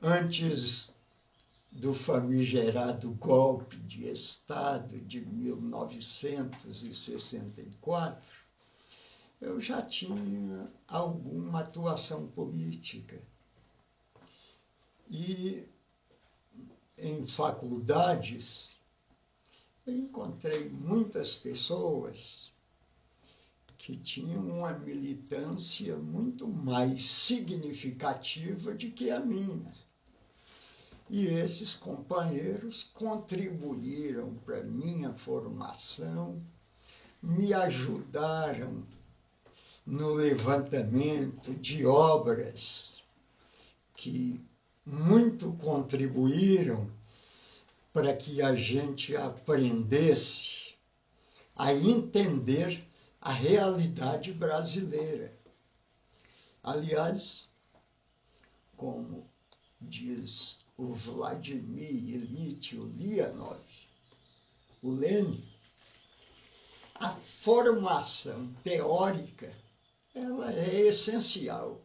Antes do famigerado golpe de Estado de 1964, eu já tinha alguma atuação política. E em faculdades, eu encontrei muitas pessoas que tinham uma militância muito mais significativa do que a minha. E esses companheiros contribuíram para a minha formação, me ajudaram no levantamento de obras que muito contribuíram para que a gente aprendesse a entender a realidade brasileira. Aliás, como diz o Vladimir Ilyich Ulyanov, o Lenin, a formação teórica ela é essencial.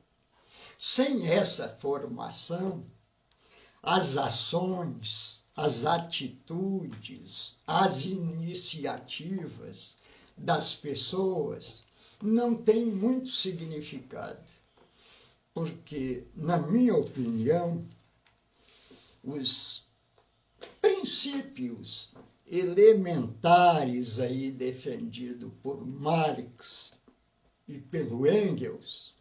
Sem essa formação, as ações, as atitudes, as iniciativas das pessoas não têm muito significado. Porque, na minha opinião, os princípios elementares aí defendidos por Marx e pelo Engels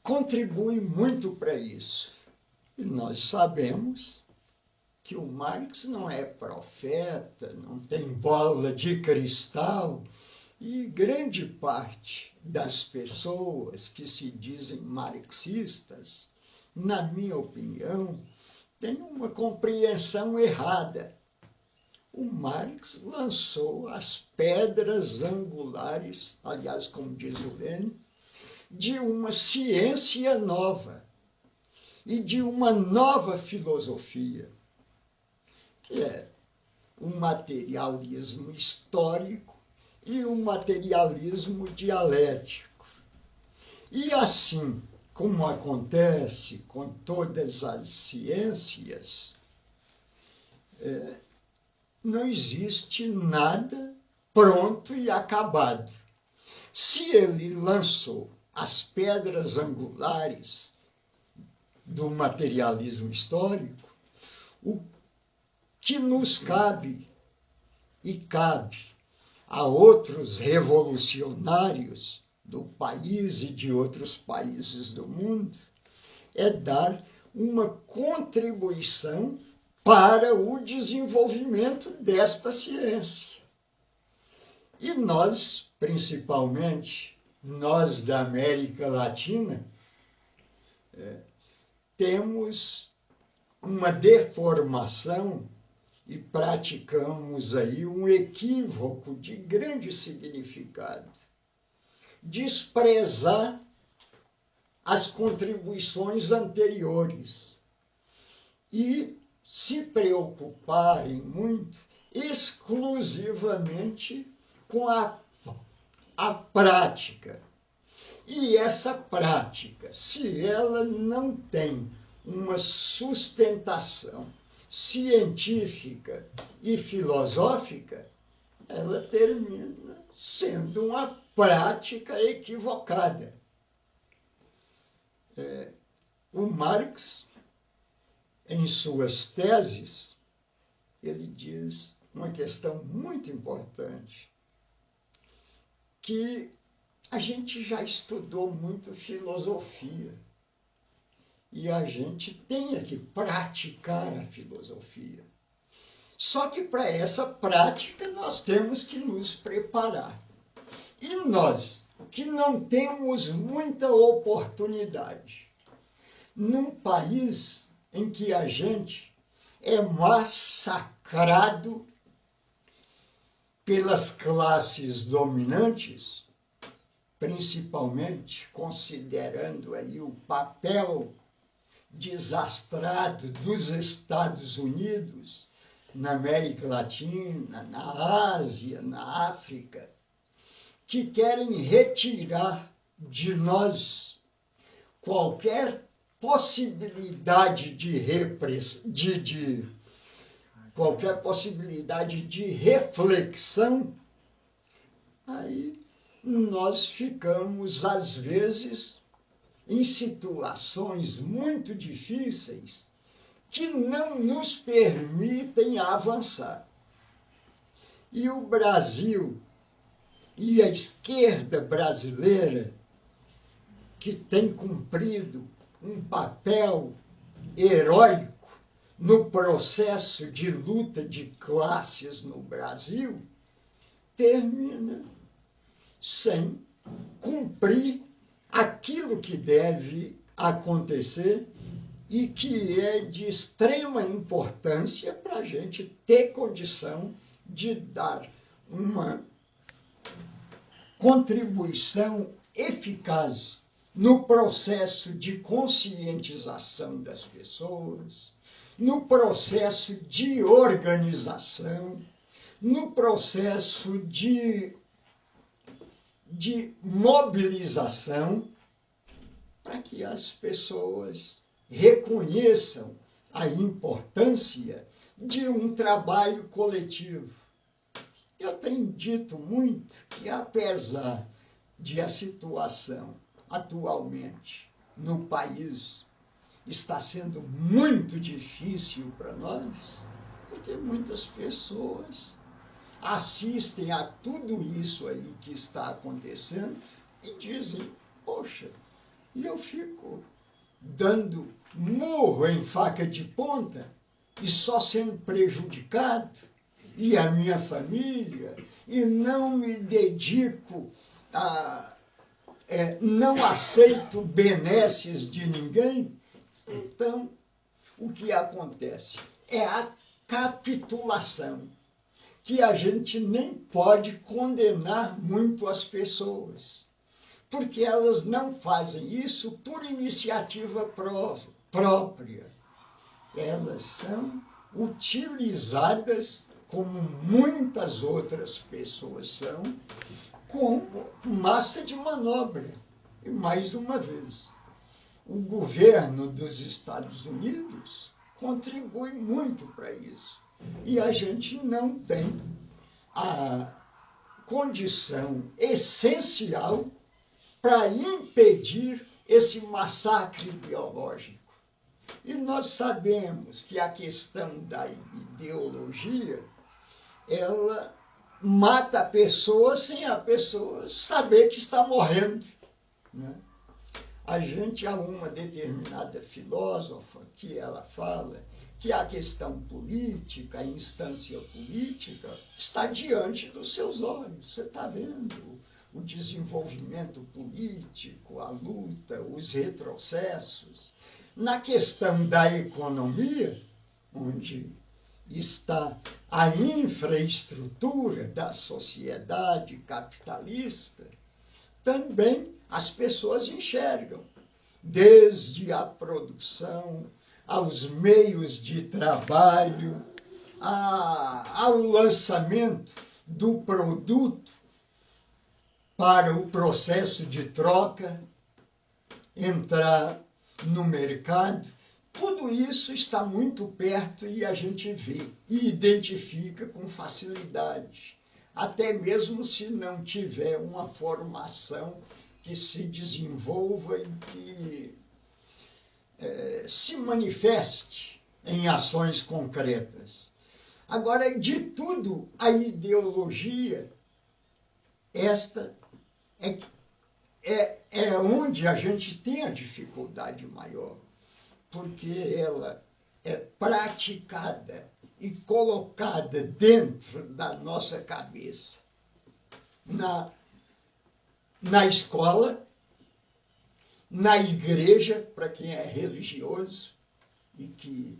contribuem muito para isso. E nós sabemos que o Marx não é profeta, não tem bola de cristal, e grande parte das pessoas que se dizem marxistas, na minha opinião, tem uma compreensão errada. O Marx lançou as pedras angulares, aliás, como diz o Lenin, de uma ciência nova e de uma nova filosofia, que é o materialismo histórico e o materialismo dialético. E assim, como acontece com todas as ciências, não existe nada pronto e acabado. Se ele lançou as pedras angulares do materialismo histórico, o que nos cabe e cabe a outros revolucionários do país e de outros países do mundo é dar uma contribuição para o desenvolvimento desta ciência. E nós, principalmente, nós da América Latina, temos uma deformação e praticamos aí um equívoco de grande significado. Desprezar as contribuições anteriores e se preocuparem muito exclusivamente com a prática. E essa prática, se ela não tem uma sustentação científica e filosófica, ela termina sendo uma prática equivocada. O Marx, em suas teses, ele diz uma questão muito importante, que a gente já estudou muito filosofia e a gente tem que praticar a filosofia. Só que para essa prática nós temos que nos preparar. E nós, que não temos muita oportunidade, num país em que a gente é massacrado pelas classes dominantes, principalmente considerando aí o papel desastrado dos Estados Unidos na América Latina, na Ásia, na África, que querem retirar de nós qualquer possibilidade qualquer possibilidade de reflexão, aí nós ficamos, às vezes, em situações muito difíceis que não nos permitem avançar. E o Brasil e a esquerda brasileira, que tem cumprido um papel heróico no processo de luta de classes no Brasil, termina sem cumprir aquilo que deve acontecer e que é de extrema importância para a gente ter condição de dar uma contribuição eficaz no processo de conscientização das pessoas, no processo de organização, no processo de mobilização, para que as pessoas reconheçam a importância de um trabalho coletivo. Eu tenho dito muito que, apesar de a situação atualmente no país está sendo muito difícil para nós, porque muitas pessoas assistem a tudo isso aí que está acontecendo e dizem, poxa, e eu fico dando murro em faca de ponta e só sendo prejudicado, e a minha família, e não me dedico não aceito benesses de ninguém. Então, o que acontece? É a capitulação, que a gente nem pode condenar muito as pessoas, porque elas não fazem isso por iniciativa própria. Elas são utilizadas, como muitas outras pessoas são, como massa de manobra. E, mais uma vez, o governo dos Estados Unidos contribui muito para isso. E a gente não tem a condição essencial para impedir esse massacre biológico. E nós sabemos que a questão da ideologia, ela mata a pessoa sem a pessoa saber que está morrendo, né? A gente, há uma determinada filósofa que ela fala que a questão política, a instância política, está diante dos seus olhos. Você está vendo o desenvolvimento político, a luta, os retrocessos. Na questão da economia, onde está a infraestrutura da sociedade capitalista, também as pessoas enxergam, desde a produção, aos meios de trabalho, ao lançamento do produto para o processo de troca, entrar no mercado. Tudo isso está muito perto e a gente vê e identifica com facilidade, até mesmo se não tiver uma formação que se desenvolva e que se manifeste em ações concretas. Agora, de tudo, a ideologia, esta é onde a gente tem a dificuldade maior, porque ela é praticada e colocada dentro da nossa cabeça, na escola, na igreja, para quem é religioso e que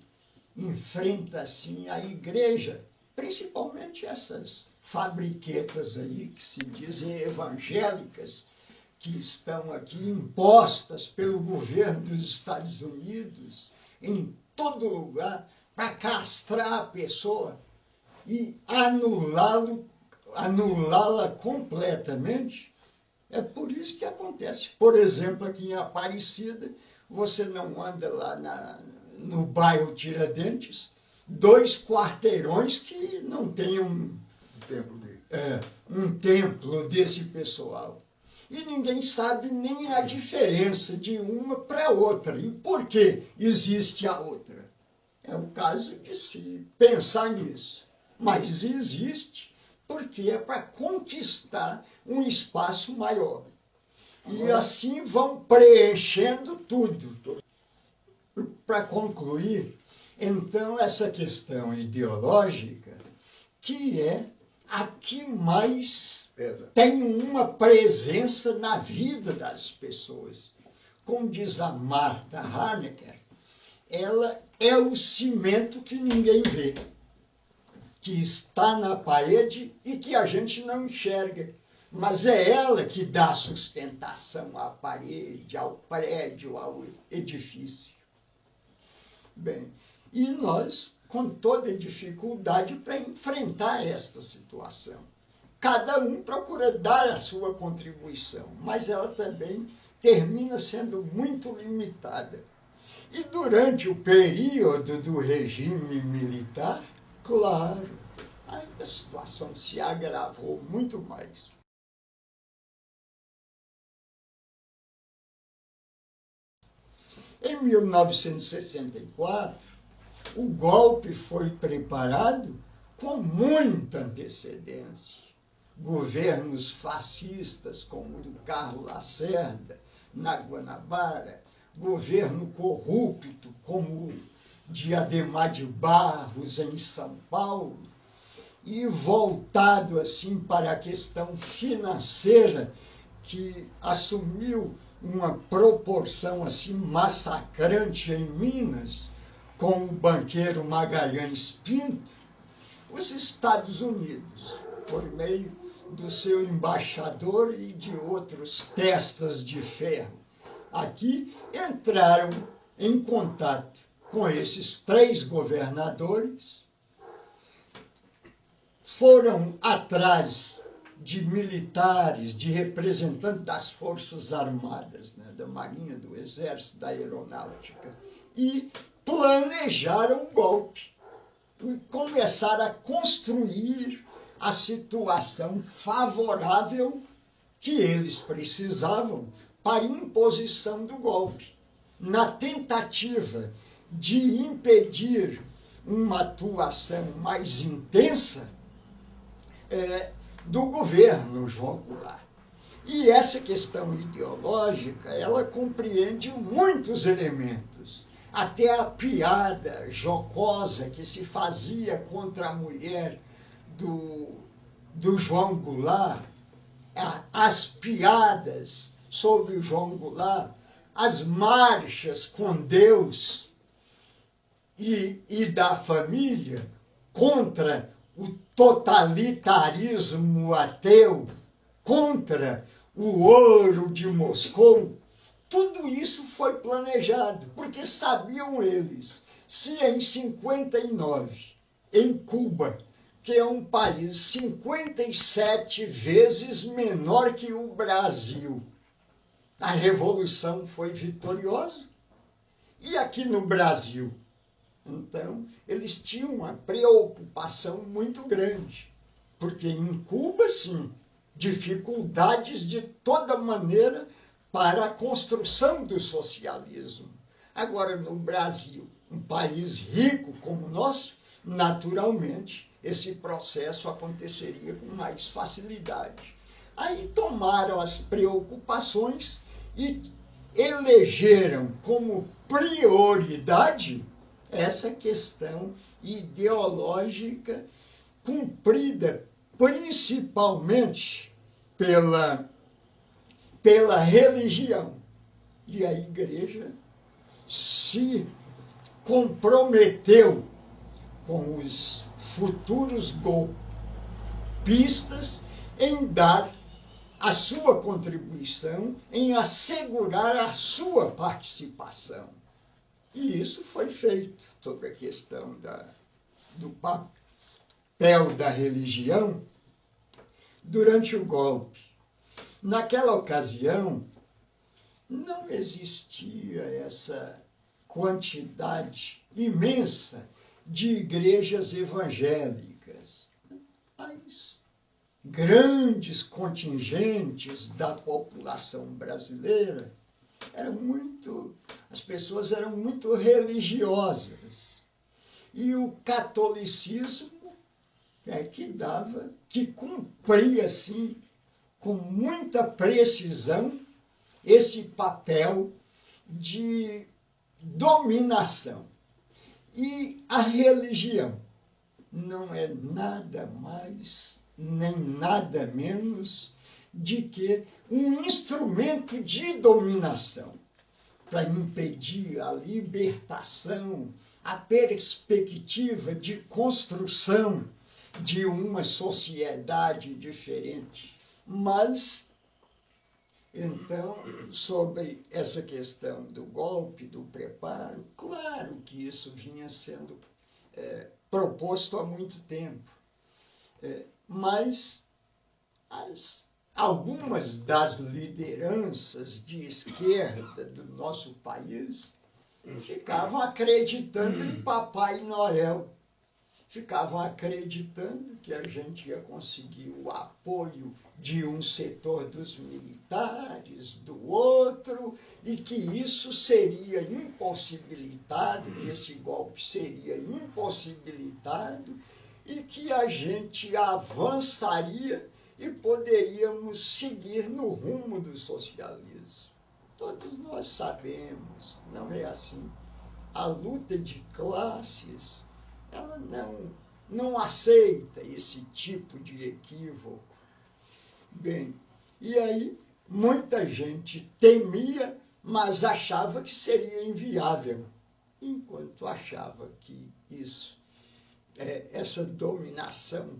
enfrenta, assim, a igreja, principalmente essas fabriquetas aí que se dizem evangélicas, que estão aqui impostas pelo governo dos Estados Unidos em todo lugar para castrar a pessoa e anulá-la completamente. É por isso que acontece. Por exemplo, aqui em Aparecida, você não anda lá no bairro Tiradentes, 2 quarteirões que não tem um templo desse pessoal. E ninguém sabe nem a diferença de uma para outra. E por que existe a outra? É o caso de se pensar nisso. Mas existe porque é para conquistar um espaço maior. E assim vão preenchendo tudo. Para concluir, então, essa questão ideológica, que é a que mais tem uma presença na vida das pessoas. Como diz a Martha Hanecker, ela é o cimento que ninguém vê, que está na parede e que a gente não enxerga. Mas é ela que dá sustentação à parede, ao prédio, ao edifício. Bem, e nós, com toda dificuldade, para enfrentar esta situação. Cada um procura dar a sua contribuição, mas ela também termina sendo muito limitada. E durante o período do regime militar, claro, a situação se agravou muito mais. Em 1964, o golpe foi preparado com muita antecedência. Governos fascistas, como o do Carlos Lacerda, na Guanabara, governo corrupto, como o de Adhemar de Barros, em São Paulo, e voltado assim para a questão financeira, que assumiu uma proporção assim massacrante em Minas, com o banqueiro Magalhães Pinto, os Estados Unidos, por meio do seu embaixador e de outros testas de ferro, aqui entraram em contato com esses 3 governadores, foram atrás de militares, de representantes das Forças Armadas, né, da Marinha, do Exército, da Aeronáutica, e planejaram um golpe. E começaram a construir a situação favorável que eles precisavam para a imposição do golpe, na tentativa de impedir uma atuação mais intensa do governo João Goulart. E essa questão ideológica, ela compreende muitos elementos. Até a piada jocosa que se fazia contra a mulher do João Goulart, as piadas sobre o João Goulart, as marchas com Deus e da família contra o totalitarismo ateu, contra o ouro de Moscou, tudo isso foi planejado, porque sabiam eles, se em 59, em Cuba, que é um país 57 vezes menor que o Brasil, a Revolução foi vitoriosa, e aqui no Brasil, então, eles tinham uma preocupação muito grande, porque em Cuba, sim, dificuldades de toda maneira para a construção do socialismo. Agora, no Brasil, um país rico como o nosso, naturalmente, esse processo aconteceria com mais facilidade. Aí tomaram as preocupações e elegeram como prioridade essa questão ideológica cumprida principalmente pela religião. E a igreja se comprometeu com os futuros golpistas em dar a sua contribuição, em assegurar a sua participação. E isso foi feito sobre a questão do papel da religião durante o golpe. Naquela ocasião, não existia essa quantidade imensa de igrejas evangélicas. Mas grandes contingentes da população brasileira as pessoas eram muito religiosas. E o catolicismo que cumpria, assim, com muita precisão, esse papel de dominação. E a religião não é nada mais, nem nada menos de que um instrumento de dominação para impedir a libertação, a perspectiva de construção de uma sociedade diferente. Mas, então, sobre essa questão do golpe, do preparo, claro que isso vinha sendo proposto há muito tempo. Mas algumas das lideranças de esquerda do nosso país ficavam acreditando em Papai Noel, ficavam acreditando que a gente ia conseguir o apoio de um setor dos militares, do outro, e que isso seria impossibilitado, que esse golpe seria impossibilitado, e que a gente avançaria e poderíamos seguir no rumo do socialismo. Todos nós sabemos, não é assim. A luta de classes, ela não aceita esse tipo de equívoco. Bem, e aí muita gente temia, mas achava que seria inviável, enquanto achava que essa dominação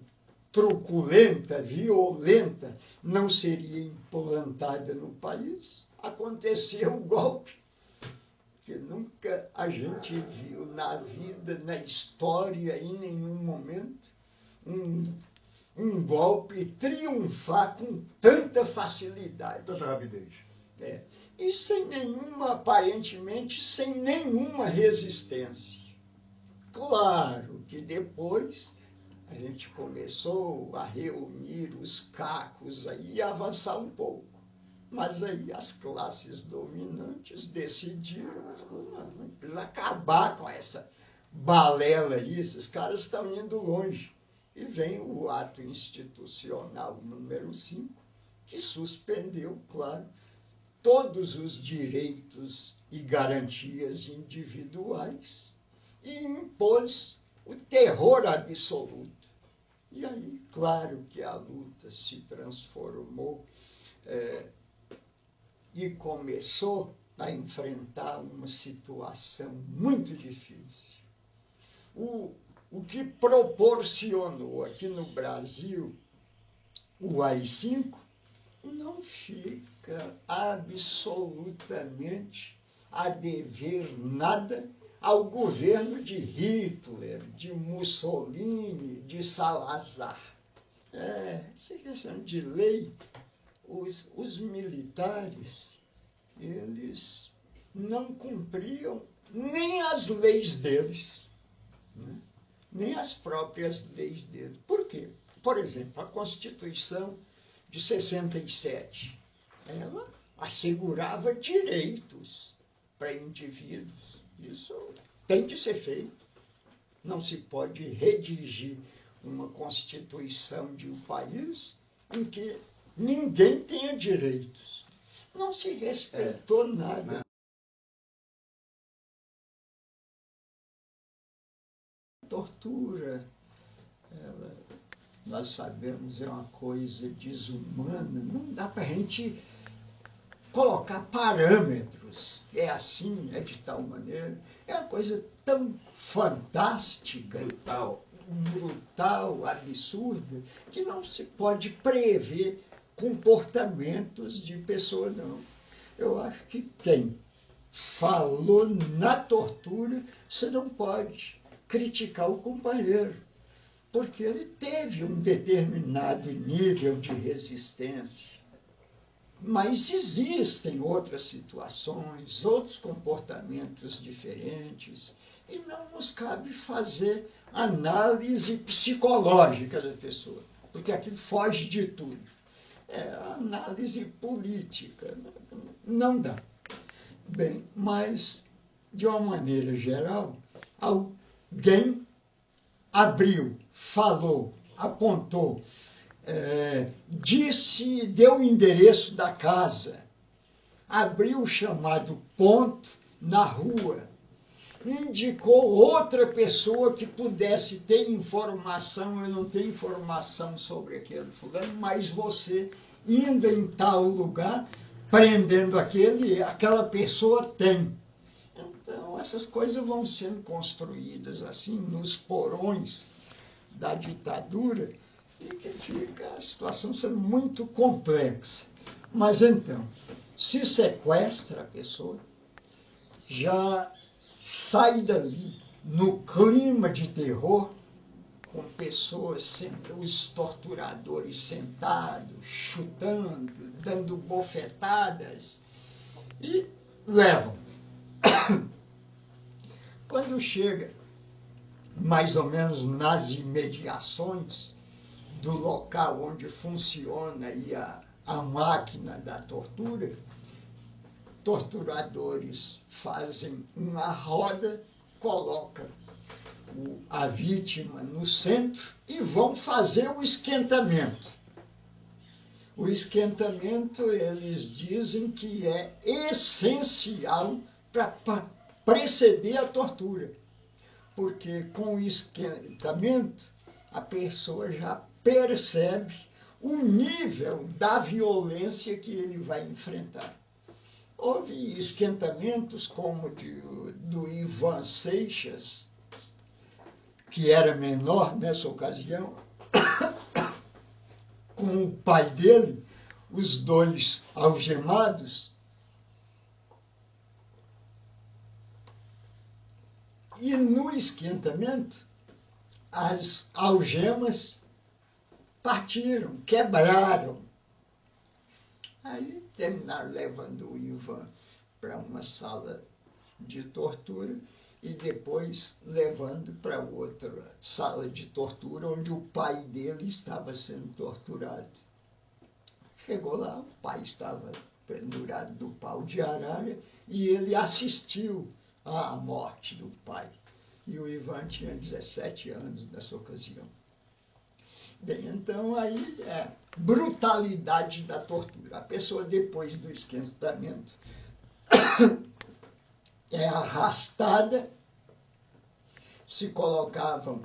truculenta, violenta, não seria implantada no país. Aconteceu o golpe, que nunca a gente viu na vida, na história, em nenhum momento, um golpe triunfar com tanta facilidade. Tanta rapidez. E aparentemente, sem nenhuma resistência. Claro que depois a gente começou a reunir os cacos aí e avançar um pouco. Mas aí as classes dominantes decidiram, não precisa acabar com essa balela aí, esses caras estão indo longe. E vem o ato institucional número 5, que suspendeu, claro, todos os direitos e garantias individuais e impôs o terror absoluto. E aí, claro que a luta se transformou e começou a enfrentar uma situação muito difícil. O que proporcionou aqui no Brasil o AI-5 não fica absolutamente a dever nada ao governo de Hitler, de Mussolini, de Salazar. Essa questão de lei, os militares, eles não cumpriam nem as leis deles, né? Nem as próprias leis deles. Por quê? Por exemplo, a Constituição de 67, ela assegurava direitos para indivíduos. Isso tem de ser feito. Não se pode redigir uma Constituição de um país em que ninguém tenha direitos. Não se respeitou nada. Tortura, nós sabemos, é uma coisa desumana. Não dá para a gente colocar parâmetros. É assim, é de tal maneira. É uma coisa tão fantástica, brutal, absurda, que não se pode prever comportamentos de pessoa, não. Eu acho que quem falou na tortura, você não pode criticar o companheiro, porque ele teve um determinado nível de resistência. Mas existem outras situações, outros comportamentos diferentes, e não nos cabe fazer análise psicológica da pessoa, porque aquilo foge de tudo. É análise política, não dá. Bem, mas, de uma maneira geral, alguém abriu, falou, apontou, disse, deu o endereço da casa, abriu o chamado ponto na rua, indicou outra pessoa que pudesse ter informação. Eu não tenho informação sobre aquele fulano, mas você, indo em tal lugar, prendendo aquela pessoa tem. Então, essas coisas vão sendo construídas assim, nos porões da ditadura, e que fica a situação sendo muito complexa. Mas então, se sequestra a pessoa, já sai dali no clima de terror, com pessoas, os torturadores sentados, chutando, dando bofetadas, e levam. Quando chega mais ou menos nas imediações do local onde funciona aí a máquina da tortura, torturadores fazem uma roda, colocam a vítima no centro e vão fazer o esquentamento. O esquentamento, eles dizem que é essencial para preceder a tortura, porque com o esquentamento a pessoa já percebe o nível da violência que ele vai enfrentar. Houve esquentamentos como do Ivan Seixas, que era menor nessa ocasião, com o pai dele, os dois algemados. E no esquentamento, as algemas partiram, quebraram. Aí terminaram levando o Ivan para uma sala de tortura e depois levando para outra sala de tortura, onde o pai dele estava sendo torturado. Chegou lá, o pai estava pendurado do pau de arara e ele assistiu à morte do pai. E o Ivan tinha 17 anos nessa ocasião. Bem, então aí é brutalidade da tortura. A pessoa, depois do esquentamento, é arrastada, se colocavam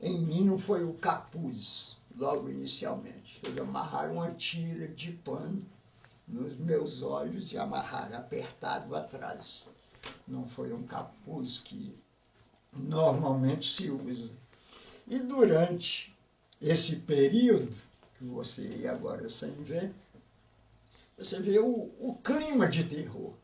em mim, não foi o capuz, logo inicialmente. Eles amarraram uma tira de pano nos meus olhos e amarraram apertado atrás. Não foi um capuz que normalmente se usa. E durante esse período, que você ia agora sem ver, você vê o clima de terror.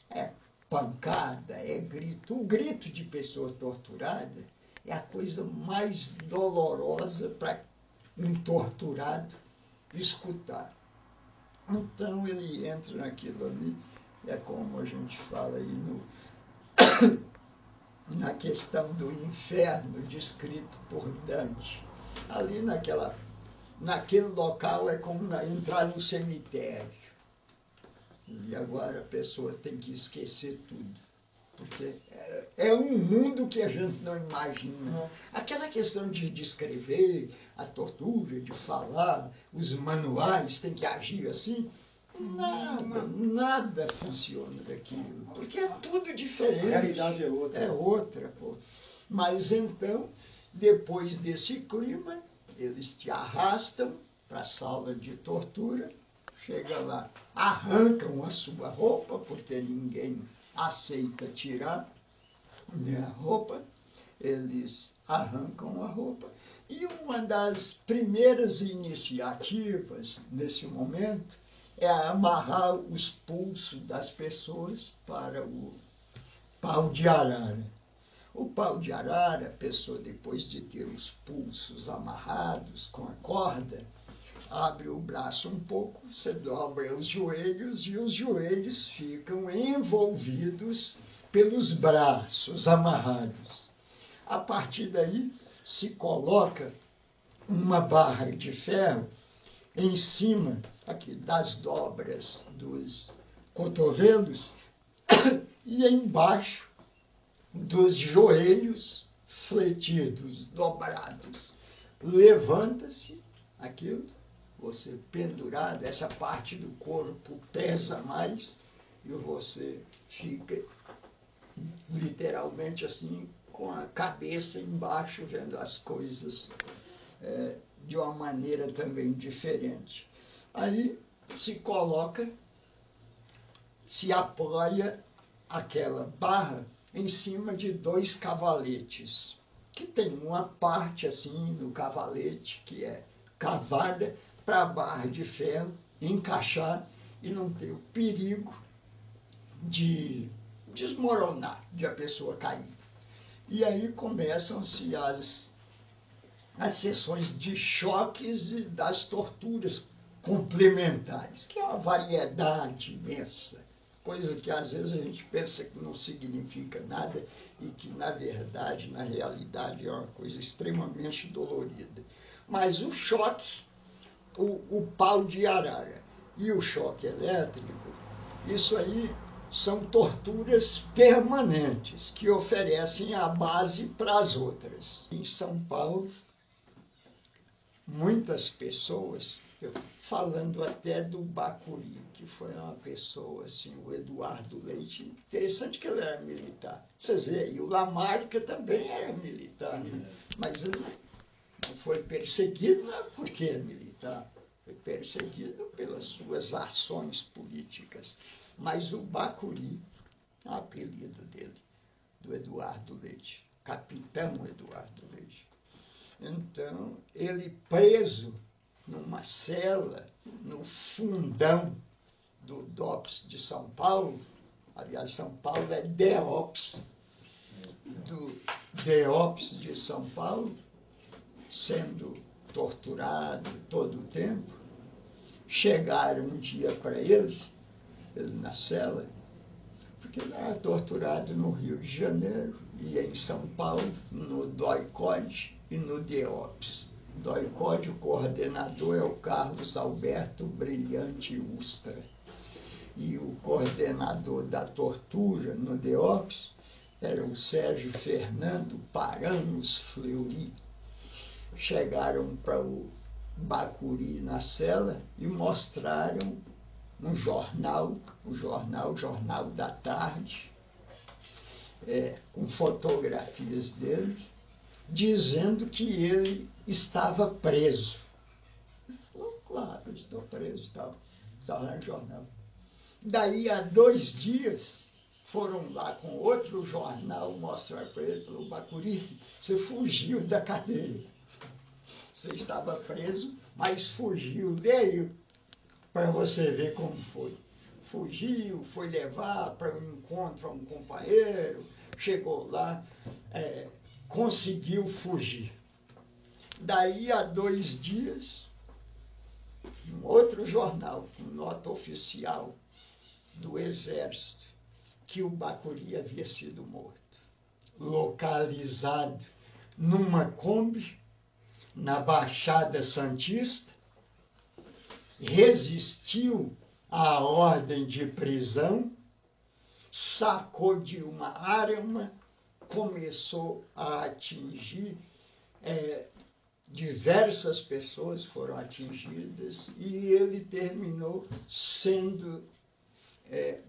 É pancada, é grito. O grito de pessoa torturada é a coisa mais dolorosa para um torturado escutar. Então ele entra naquilo ali, é como a gente fala aí na questão do inferno descrito por Dante. Ali naquele local é como entrar no cemitério. E agora a pessoa tem que esquecer tudo, porque é um mundo que a gente não imagina. Aquela questão de descrever a tortura, de falar, os manuais têm que agir assim, nada funciona daquilo, porque é tudo diferente. A realidade é outra. É outra, pô. Mas então, depois desse clima, eles te arrastam para a sala de tortura, chega lá, arrancam a sua roupa, porque ninguém aceita tirar a roupa, eles arrancam a roupa. E uma das primeiras iniciativas nesse momento é amarrar os pulsos das pessoas para o pau de arara. O pau de arara, a pessoa, depois de ter os pulsos amarrados com a corda, abre o braço um pouco, você dobra os joelhos e os joelhos ficam envolvidos pelos braços amarrados. A partir daí, se coloca uma barra de ferro em cima aqui das dobras dos cotovelos e embaixo dos joelhos fletidos, dobrados. Levanta-se aquilo, você pendurado, essa parte do corpo pesa mais e você fica literalmente assim, com a cabeça embaixo, vendo as coisas de uma maneira também diferente. Aí se coloca, se apoia aquela barra em cima de 2 cavaletes, que tem uma parte assim no cavalete que é cavada para a barra de ferro encaixar e não ter o perigo de desmoronar, de a pessoa cair. E aí começam-se as sessões de choques e das torturas complementares, que é uma variedade imensa, coisa que às vezes a gente pensa que não significa nada e que na verdade, na realidade, é uma coisa extremamente dolorida. Mas o choque, o pau de arara e o choque elétrico, isso aí são torturas permanentes que oferecem a base para as outras. Em São Paulo, muitas pessoas, falando até do Bacuri, que foi uma pessoa, assim, o Eduardo Leite, interessante que ele era militar. Vocês veem aí, o Lamarca também era militar, né? Mas ele não foi perseguido não é porque é militar, foi perseguido pelas suas ações políticas. Mas o Bacuri, é o apelido dele, do Eduardo Leite, Capitão Eduardo Leite. Então, ele preso numa cela, no fundão do DOPS de São Paulo, aliás, São Paulo é DEOPS, do DEOPS de São Paulo, sendo torturado todo o tempo, chegaram um dia para ele na cela, porque ele era torturado no Rio de Janeiro e em São Paulo, no DOI-CODE e no DEOPS. DOI-CODE, o coordenador é o Carlos Alberto Brilhante Ustra. E o coordenador da tortura no DEOPS era o Sérgio Fernando Paranhos Fleury. Chegaram para o Bacuri na cela e mostraram um jornal, o Jornal da Tarde, com fotografias dele, dizendo que ele estava preso. Ele falou, claro, estou preso, estava lá no jornal. Daí, há 2 dias, foram lá com outro jornal mostrar para ele, falou, Bacuri, você fugiu da cadeia. Você estava preso, mas fugiu. Daí, para você ver como foi. Fugiu, foi levar para um encontro a um companheiro, chegou lá, conseguiu fugir. Daí, há 2 dias, um outro jornal, com nota oficial do Exército, que o Bacuri havia sido morto, localizado numa Kombi, na Baixada Santista, resistiu à ordem de prisão, sacou de uma arma, começou a atingir, diversas pessoas foram atingidas e ele terminou sendo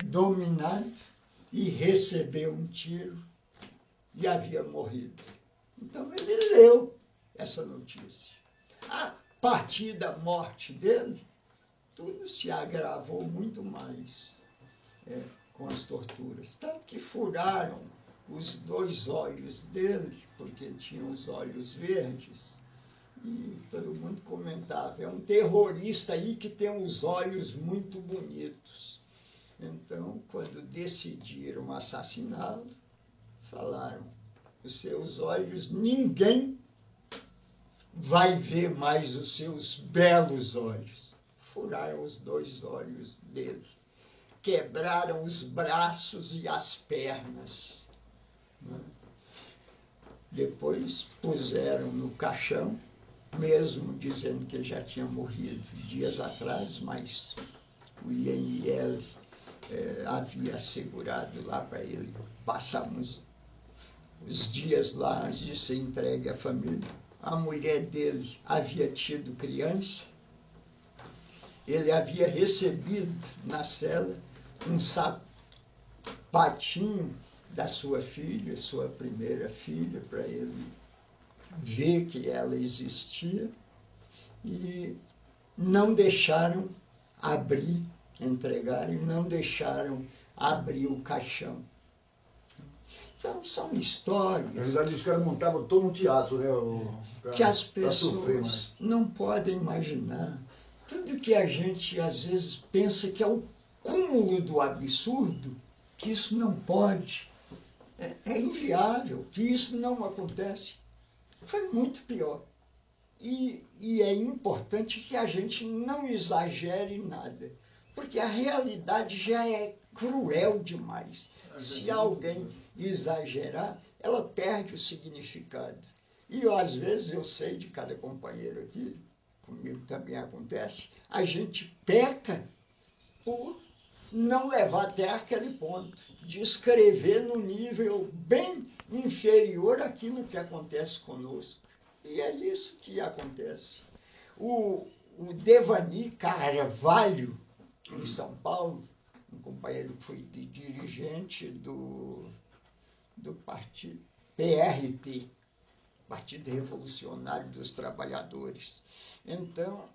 dominado e recebeu um tiro e havia morrido. Então ele leu essa notícia. A partir da morte dele, tudo se agravou muito mais com as torturas. Tanto que furaram os 2 olhos dele, porque ele tinha os olhos verdes, e todo mundo comentava, é um terrorista aí que tem os olhos muito bonitos. Então, quando decidiram assassiná-lo, falaram, os seus olhos ninguém vai ver mais os seus belos olhos. Furaram os 2 olhos dele. Quebraram os braços e as pernas. Depois puseram no caixão, mesmo dizendo que ele já tinha morrido dias atrás, mas o IML havia assegurado lá para ele passar os dias lá antes de ser entregue à família. A mulher dele havia tido criança, ele havia recebido na cela um sapatinho da sua filha, sua primeira filha, para ele ver que ela existia, e não deixaram abrir, entregaram e não deixaram abrir o caixão. Então, são histórias. Na verdade, os caras montavam todo um teatro, né? Que as pessoas não podem imaginar. Tudo que a gente, às vezes, pensa que é o cúmulo do absurdo, que isso não pode, é inviável, que isso não acontece. Foi muito pior. E é importante que a gente não exagere nada, porque a realidade já é cruel demais. Se alguém exagerar, ela perde o significado. E às vezes eu sei de cada companheiro aqui, comigo também acontece, a gente peca por não levar até aquele ponto, de escrever no nível bem inferior àquilo que acontece conosco. E é isso que acontece. O Devani Carvalho, em São Paulo, um companheiro que foi dirigente do partido PRT, Partido Revolucionário dos Trabalhadores. Então,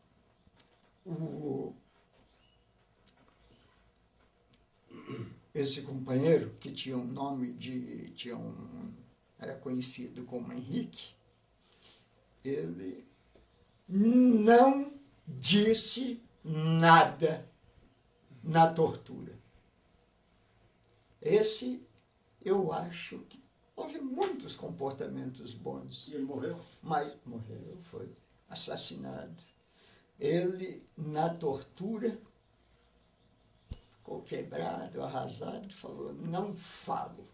esse companheiro, que tinha um nome era conhecido como Henrique, ele não disse nada na tortura. Esse, eu acho que houve muitos comportamentos bons. E ele morreu? Mas morreu, foi assassinado. Ele, na tortura, ficou quebrado, arrasado, falou: não falo.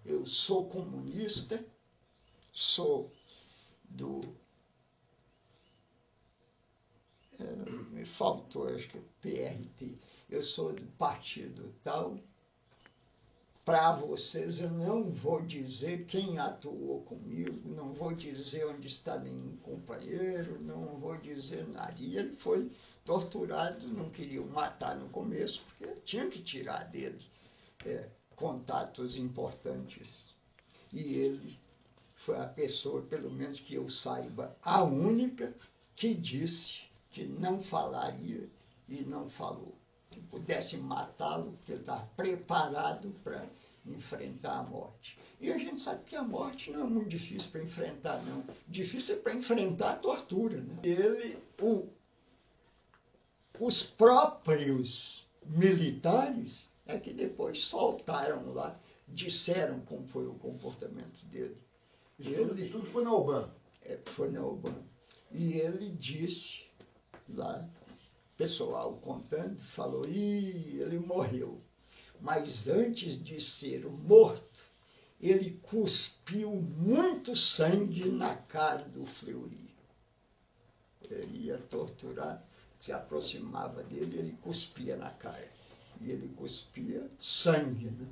Eu sou comunista, sou me faltou, acho que PRT. Eu sou do partido tal. Para vocês, eu não vou dizer quem atuou comigo, não vou dizer onde está nenhum companheiro, não vou dizer nada. E ele foi torturado, não queriam matar no começo, porque tinha que tirar dele contatos importantes. E ele foi a pessoa, pelo menos que eu saiba, a única que disse que não falaria e não falou. Que pudesse matá-lo, porque ele estava preparado para enfrentar a morte. E a gente sabe que a morte não é muito difícil para enfrentar, não. Difícil é para enfrentar a tortura, né? Os próprios militares é que depois soltaram lá, disseram como foi o comportamento dele. Isso tudo foi na UBAN. Foi na UBAN. E ele disse lá, pessoal contando, falou: ele morreu. Mas antes de ser morto, ele cuspiu muito sangue na cara do Fleury. Ele ia torturar, se aproximava dele, ele cuspia na cara. E ele cuspia sangue, né?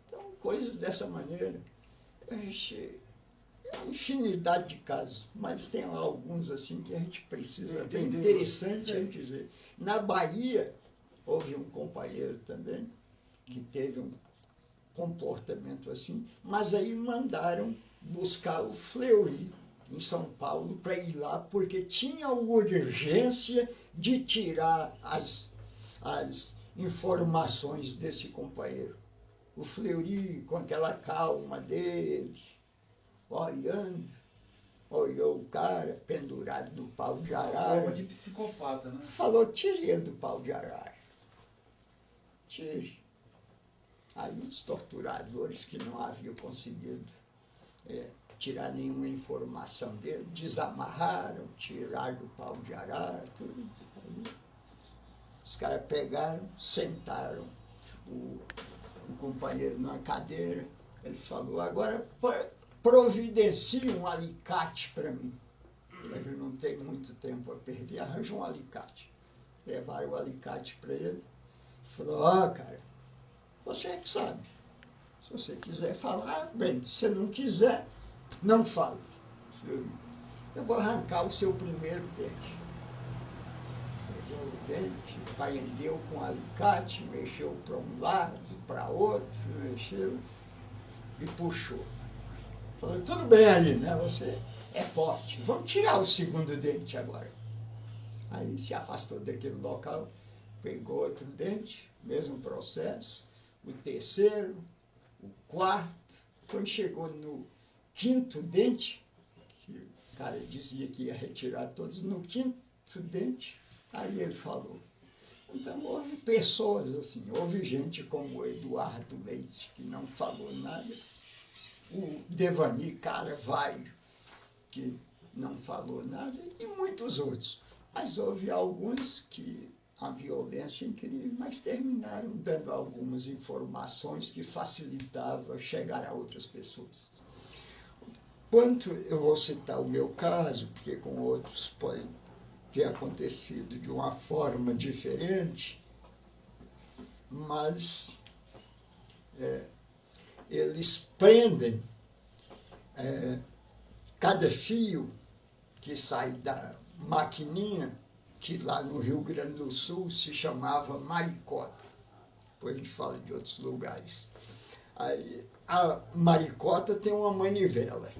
Então, coisas dessa maneira. Infinidade de casos, mas tem alguns assim que a gente precisa ver. Interessante a gente dizer. Na Bahia, houve um companheiro também que teve um comportamento assim, mas aí mandaram buscar o Fleury em São Paulo para ir lá, porque tinha urgência de tirar as informações desse companheiro. O Fleury, com aquela calma dele, olhou o cara pendurado no pau de arara. Forma de psicopata, né? Falou: tire ele do pau de arara. Tire. Aí os torturadores que não haviam conseguido tirar nenhuma informação dele, desamarraram, tiraram do pau de arara, tudo. Aí, os caras pegaram, sentaram o companheiro numa cadeira, ele falou, agora providencie um alicate para mim. Ele não tem muito tempo a perder, arranja um alicate. Levaram o alicate para ele, falou, cara, você é que sabe. Se você quiser falar, bem, se não quiser, não fale. Eu vou arrancar o seu primeiro dente. Pegou o dente, prendeu com o alicate, mexeu para um lado, para outro, mexeu e puxou. Falou, tudo bem aí, né? Você é forte. Vamos tirar o segundo dente agora. Aí se afastou daquele local, pegou outro dente, mesmo processo, o terceiro, o quarto. Quando chegou no quinto dente, que o cara dizia que ia retirar todos, no quinto dente, aí ele falou. Então houve pessoas assim, houve gente como o Eduardo Leite, que não falou nada, o Devani Carvalho, que não falou nada, e muitos outros. Mas houve alguns que a violência incrível, mas terminaram dando algumas informações que facilitavam chegar a outras pessoas. Quanto eu vou citar o meu caso, porque com outros pode ter acontecido de uma forma diferente, mas eles prendem cada fio que sai da maquininha, que lá no Rio Grande do Sul se chamava maricota. Depois a gente fala de outros lugares. Aí, a maricota tem uma manivela.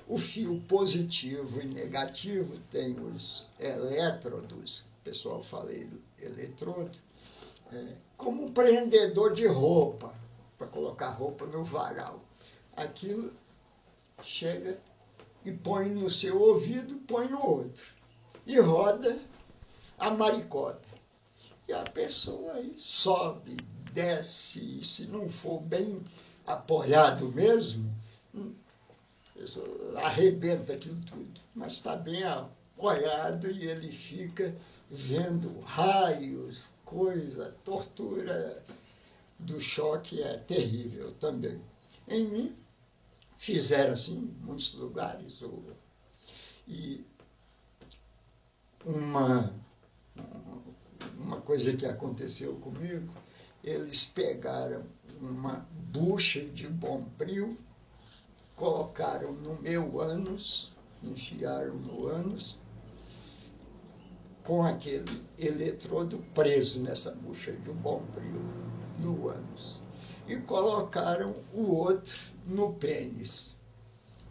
O fio positivo e negativo tem os elétrodos, o pessoal fala eletrodo, como um prendedor de roupa, para colocar roupa no varal. Aquilo chega e põe no seu ouvido, põe no outro. E roda a maricota. E a pessoa aí sobe, desce, e se não for bem apoiado mesmo, arrebenta aquilo tudo. Mas está bem apoiado e ele fica vendo raios, coisa, tortura do choque é terrível também. Em mim, fizeram assim em muitos lugares. E uma coisa que aconteceu comigo, eles pegaram uma bucha de bombril, colocaram no meu ânus, enfiaram no ânus, com aquele eletrodo preso nessa bucha de bombril no ânus. E colocaram o outro no pênis.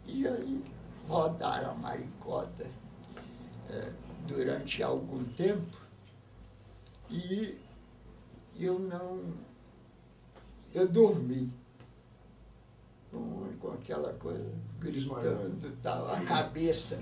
E aí rodaram a maricota durante algum tempo e eu dormi com aquela coisa gritando, tal, a cabeça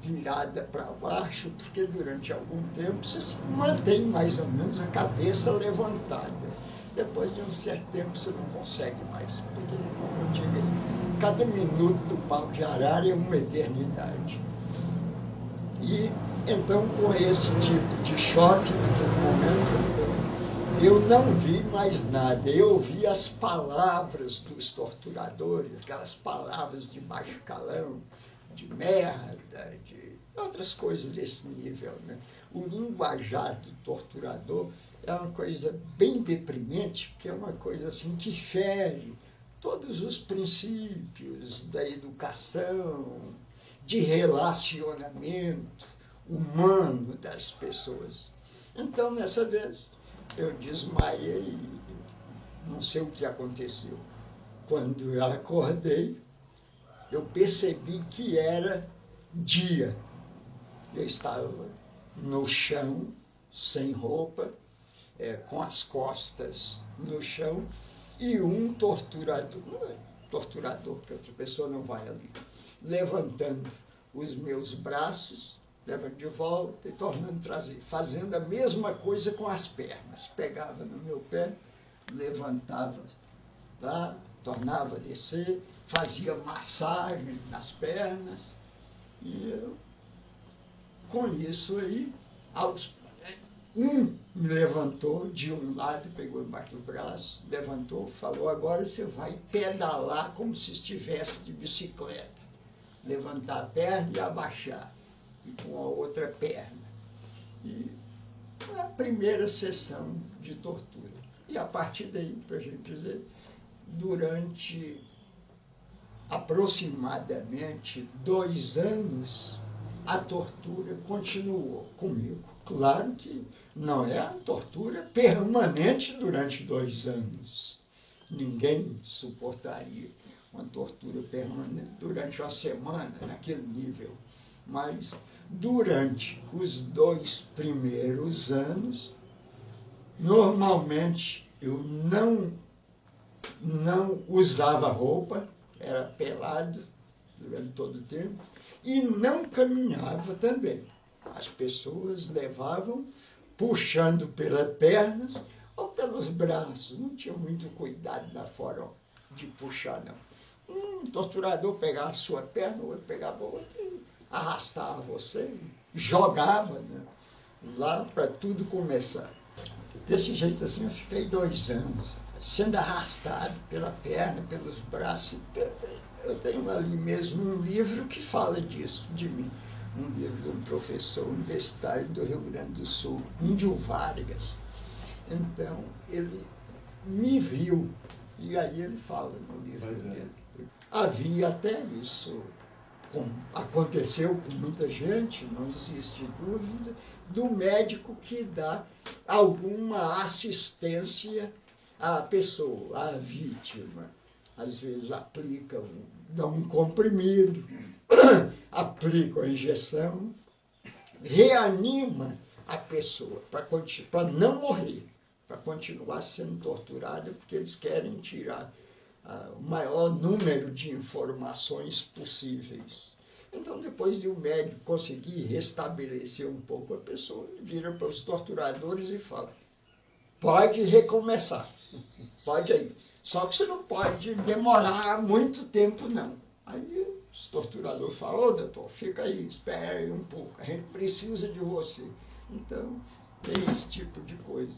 virada para baixo, porque durante algum tempo você se mantém mais ou menos a cabeça levantada. Depois de um certo tempo você não consegue mais, porque, como eu digo, cada minuto do pau de arara é uma eternidade. E então, com esse tipo de choque, naquele momento, eu não vi mais nada. Eu ouvi as palavras dos torturadores, aquelas palavras de baixo calão, de merda, de outras coisas desse nível, né? O linguajar do torturador é uma coisa bem deprimente, porque é uma coisa assim que fere todos os princípios da educação, de relacionamento humano das pessoas. Então, nessa vez, eu desmaiei, não sei o que aconteceu. Quando eu acordei, eu percebi que era dia. Eu estava no chão, sem roupa, com as costas no chão, e um torturador, porque outra pessoa não vai ali, levantando os meus braços, levando de volta e tornando trazer, fazendo a mesma coisa com as pernas. Pegava no meu pé, levantava lá, tornava a descer, fazia massagem nas pernas, e eu, com isso aí, me levantou de um lado, pegou embaixo do braço, levantou, falou, agora você vai pedalar como se estivesse de bicicleta. Levantar a perna e abaixar, e com a outra perna. E foi a primeira sessão de tortura. E a partir daí, para a gente dizer, durante aproximadamente 2 anos, a tortura continuou comigo. Claro que não é a tortura permanente durante 2 anos. Ninguém suportaria uma tortura permanente durante uma semana, naquele nível. Mas durante os 2 primeiros anos, normalmente eu não usava roupa, era pelado durante todo o tempo, e não caminhava também. As pessoas levavam puxando pelas pernas ou pelos braços, não tinha muito cuidado na forma de puxar, não. Um torturador pegava a sua perna, o outro pegava a outra e arrastava você, jogava, né, lá para tudo começar. Desse jeito assim eu fiquei 2 anos, sendo arrastado pela perna, pelos braços. Eu tenho ali mesmo um livro que fala disso, de mim. Um livro de um professor universitário do Rio Grande do Sul, Índio Vargas. Então, ele me viu, e aí ele fala no livro dele. Havia até isso, aconteceu com muita gente, não existe dúvida, do médico que dá alguma assistência à pessoa, à vítima. Às vezes aplicam, dão um comprimido, aplicam a injeção, reanima a pessoa para não morrer, para continuar sendo torturada, porque eles querem tirar o maior número de informações possíveis. Então, depois de o médico conseguir restabelecer um pouco a pessoa, ele vira para os torturadores e fala, pode recomeçar, pode aí. Só que você não pode demorar muito tempo, não. Aí os torturadores falam, doutor, fica aí, espere aí um pouco, a gente precisa de você. Então, tem esse tipo de coisa.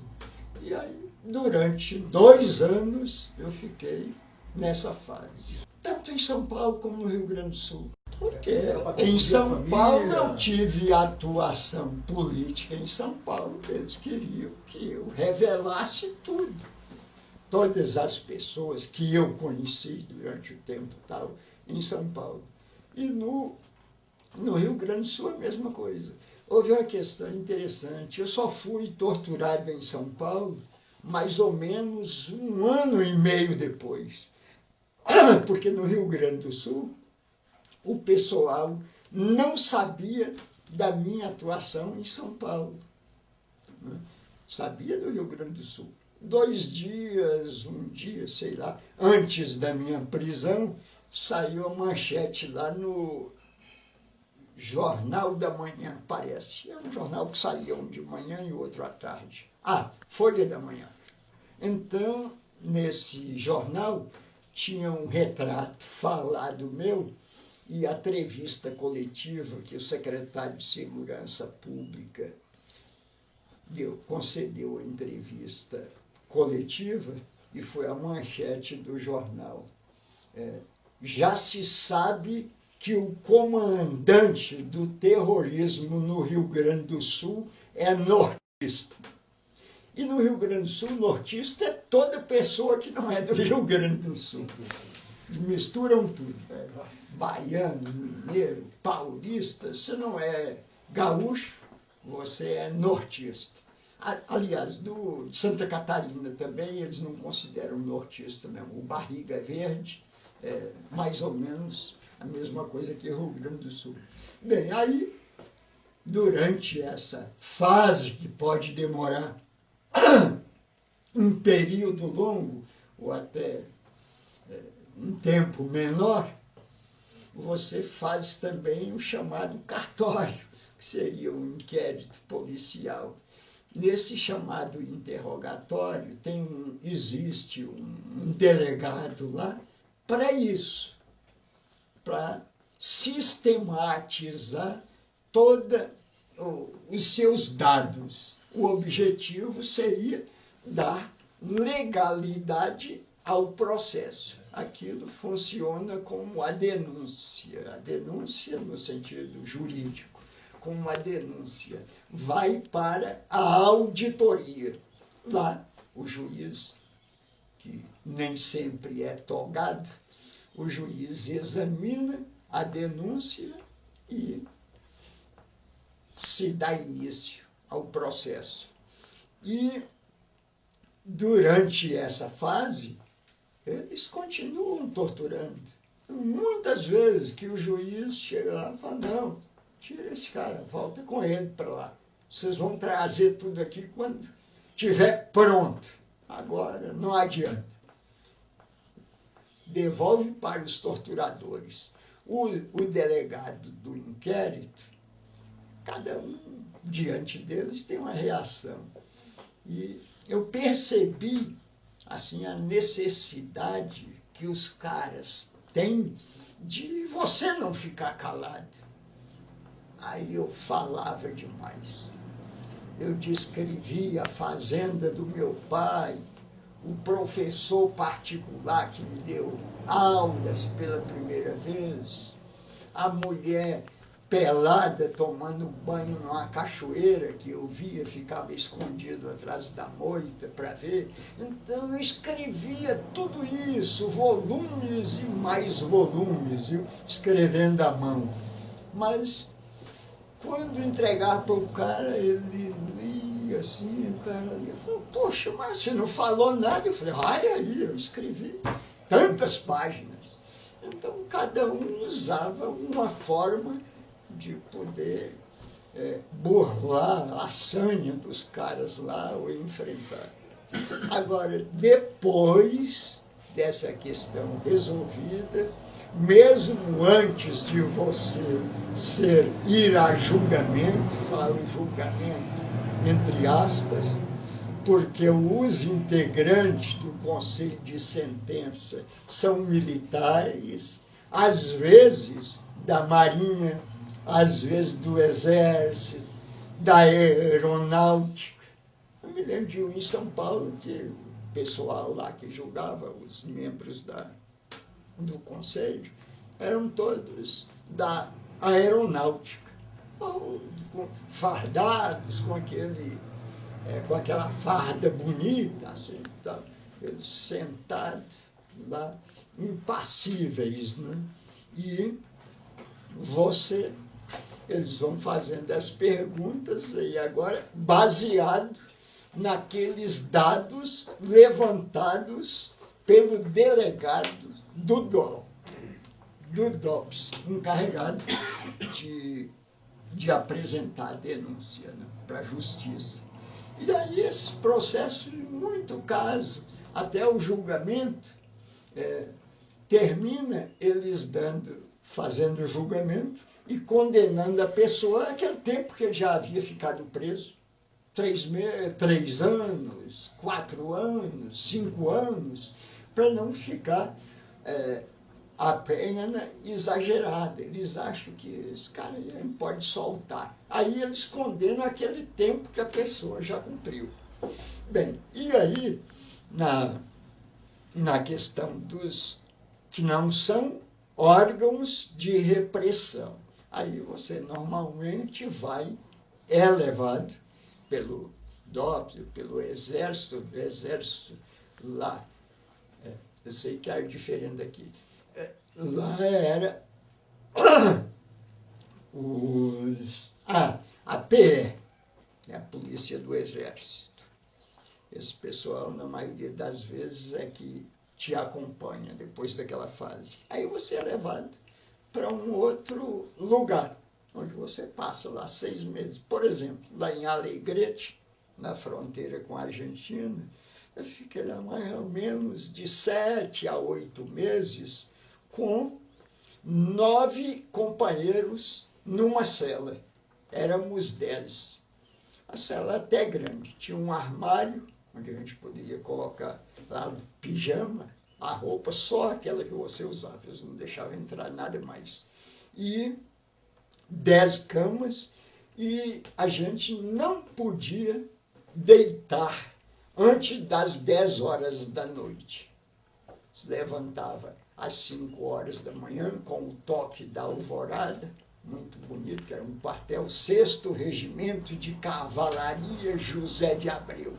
E aí, durante 2 anos, eu fiquei nessa fase. Tanto em São Paulo como no Rio Grande do Sul. Porque em São Paulo eu tive atuação política em São Paulo, eles queriam que eu revelasse tudo. Todas as pessoas que eu conheci durante o tempo tal em São Paulo. E no Rio Grande do Sul a mesma coisa. Houve uma questão interessante. Eu só fui torturado em São Paulo mais ou menos 1 ano e meio depois. Porque no Rio Grande do Sul o pessoal não sabia da minha atuação em São Paulo. Sabia do Rio Grande do Sul. 2 dias, 1 dia, sei lá, antes da minha prisão, saiu a manchete lá no Jornal da Manhã, parece. É um jornal que saía um de manhã e outro à tarde. Folha da Manhã. Então, nesse jornal, tinha um retrato falado meu e a entrevista coletiva que o secretário de Segurança Pública concedeu a entrevista coletiva e foi a manchete do jornal. Já se sabe que o comandante do terrorismo no Rio Grande do Sul é nortista. E no Rio Grande do Sul, nortista é toda pessoa que não é do Rio Grande do Sul. Misturam tudo. Baiano, mineiro, paulista, você não é gaúcho, você é nortista. Aliás, do Santa Catarina também, eles não consideram nortista, não. O Barriga Verde é mais ou menos a mesma coisa que o Rio Grande do Sul. Bem, aí, durante essa fase que pode demorar um período longo, ou até um tempo menor, você faz também o chamado cartório, que seria um inquérito policial. nesse chamado interrogatório, existe um delegado lá para isso, para sistematizar todos os seus dados. O objetivo seria dar legalidade ao processo. Aquilo funciona como a denúncia no sentido jurídico, como a denúncia vai para a auditoria. Lá, o juiz, que nem sempre é togado, o juiz examina a denúncia e se dá início ao processo. E, durante essa fase, eles continuam torturando. Muitas vezes que o juiz chega lá e fala, não, tira esse cara, volta com ele para lá. Vocês vão trazer tudo aqui quando estiver pronto. Agora não adianta. Devolve para os torturadores. O delegado do inquérito, cada um diante deles tem uma reação. E eu percebi assim, a necessidade que os caras têm de você não ficar calado. Aí eu falava demais. Eu descrevi a fazenda do meu pai, o professor particular que me deu aulas pela primeira vez, a mulher pelada tomando banho numa cachoeira que eu via, ficava escondido atrás da moita para ver. Então eu escrevia tudo isso, volumes e mais volumes, viu? Escrevendo à mão. Mas quando entregar para o cara, ele lia assim, o cara lia, falou, poxa, mas você não falou nada. Eu falei, olha aí, eu escrevi tantas páginas. Então cada um usava uma forma de poder burlar a sanha dos caras lá ou enfrentar. Agora, depois dessa questão resolvida, mesmo antes de você ir a julgamento, falo julgamento entre aspas, porque os integrantes do Conselho de Sentença são militares, às vezes da Marinha, às vezes do Exército, da Aeronáutica. Eu me lembro de um em São Paulo, que o pessoal lá que julgava, os membros do Conselho, eram todos da Aeronáutica, fardados com aquela farda bonita, assim, então, eles sentados lá, impassíveis, né? E eles vão fazendo as perguntas, e agora, baseado naqueles dados levantados pelo delegado do DOPS, encarregado de apresentar a denúncia, né, para a justiça. E aí esse processo, em muito caso, até o julgamento, termina eles fazendo o julgamento e condenando a pessoa àquele tempo que ele já havia ficado preso. 3 anos, 4 anos, 5 anos, para não ficar a pena exagerada. Eles acham que esse cara não pode soltar. Aí eles condenam aquele tempo que a pessoa já cumpriu. Bem, e aí, na questão dos que não são órgãos de repressão, aí você normalmente é levado pelo DOPS, pelo Exército lá. Eu sei que é diferente daqui. Lá era a PE, a Polícia do Exército. Esse pessoal, na maioria das vezes, é que te acompanha depois daquela fase. Aí você é levado para um outro lugar, onde você passa lá 6 meses. Por exemplo, lá em Alegrete, na fronteira com a Argentina, eu fiquei lá mais ou menos de 7 a 8 meses com 9 companheiros numa cela. Éramos 10. A cela até grande. Tinha um armário, onde a gente poderia colocar lá o pijama, a roupa, só aquela que você usava. Eles não deixavam entrar nada mais. E 10 camas, e a gente não podia deitar antes das 10 horas da noite. Se levantava às 5 horas da manhã, com o toque da alvorada, muito bonito, que era um quartel, 6º Regimento de Cavalaria José de Abreu.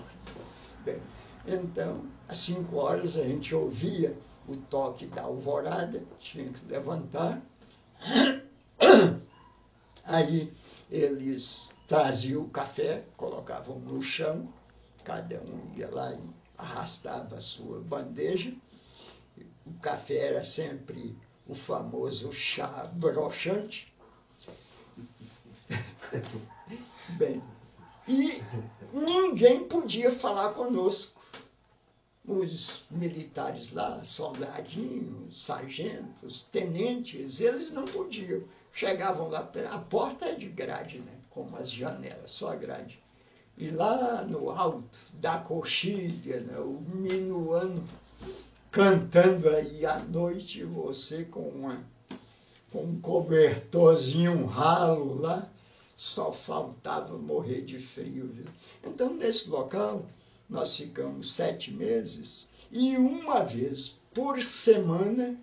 Bem, então, às 5 horas a gente ouvia o toque da alvorada, tinha que se levantar. Aí eles traziam o café, colocavam no chão, cada um ia lá e arrastava a sua bandeja. O café era sempre o famoso chá broxante. Bem, e ninguém podia falar conosco. Os militares lá, soldadinhos, sargentos, tenentes, eles não podiam. Chegavam lá, a porta é de grade, né? Com umas janelas, só a grade. E lá no alto da coxilha, né? O minuano cantando aí à noite, você com um cobertorzinho, um ralo lá, só faltava morrer de frio. Viu? Então, nesse local, nós ficamos 7 meses, e uma vez por semana,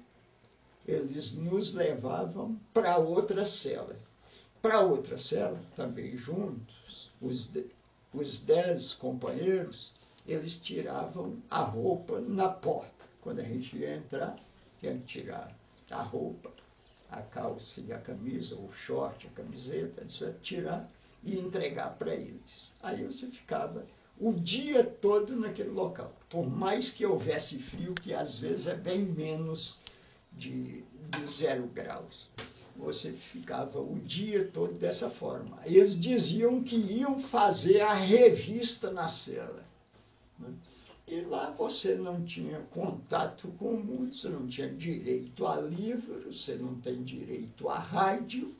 eles nos levavam para outra cela. Para outra cela, também juntos, os 10 companheiros, eles tiravam a roupa na porta. Quando a gente ia entrar, tinha que tirar a roupa, a calça e a camisa, o short, a camiseta, tirar e entregar para eles. Aí você ficava o dia todo naquele local. Por mais que houvesse frio, que às vezes é bem menos de 0 graus. Você ficava o dia todo dessa forma. Eles diziam que iam fazer a revista na cela. Né? E lá você não tinha contato com o mundo, você não tinha direito a livro, você não tem direito a rádio,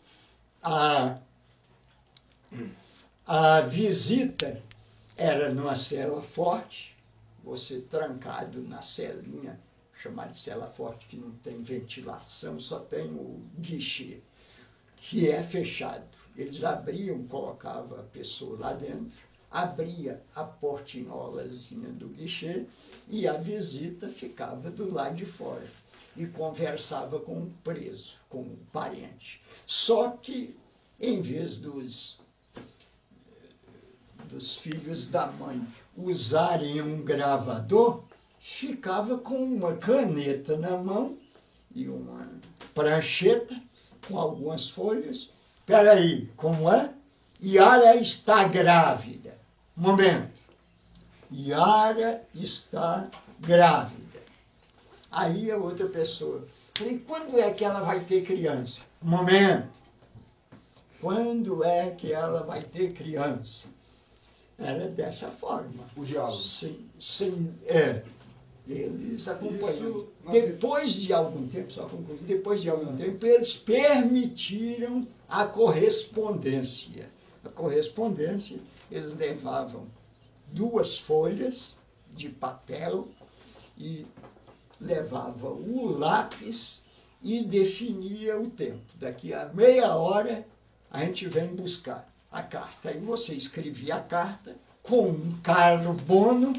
a visita era numa cela forte, você trancado na celinha, chamada de cela forte, que não tem ventilação, só tem o guichê, que é fechado. Eles abriam, colocavam a pessoa lá dentro, abria a portinholazinha do guichê e a visita ficava do lado de fora e conversava com o preso, com o parente. Só que, em vez dos filhos da mãe usarem um gravador, ficava com uma caneta na mão e uma prancheta com algumas folhas. Espera aí, como é? Yara está grávida. Momento. Yara está grávida. Aí a outra pessoa. Falei, quando é que ela vai ter criança? Momento. Quando é que ela vai ter criança? Era dessa forma. O diálogo. Sim, eles acompanham. Depois de algum tempo, só concluir, depois de algum tempo, eles permitiram a correspondência. A correspondência, eles levavam 2 folhas de papel e levavam o lápis e definia o tempo. Daqui a meia hora, a gente vem buscar a carta. Aí você escrevia a carta com um carbono,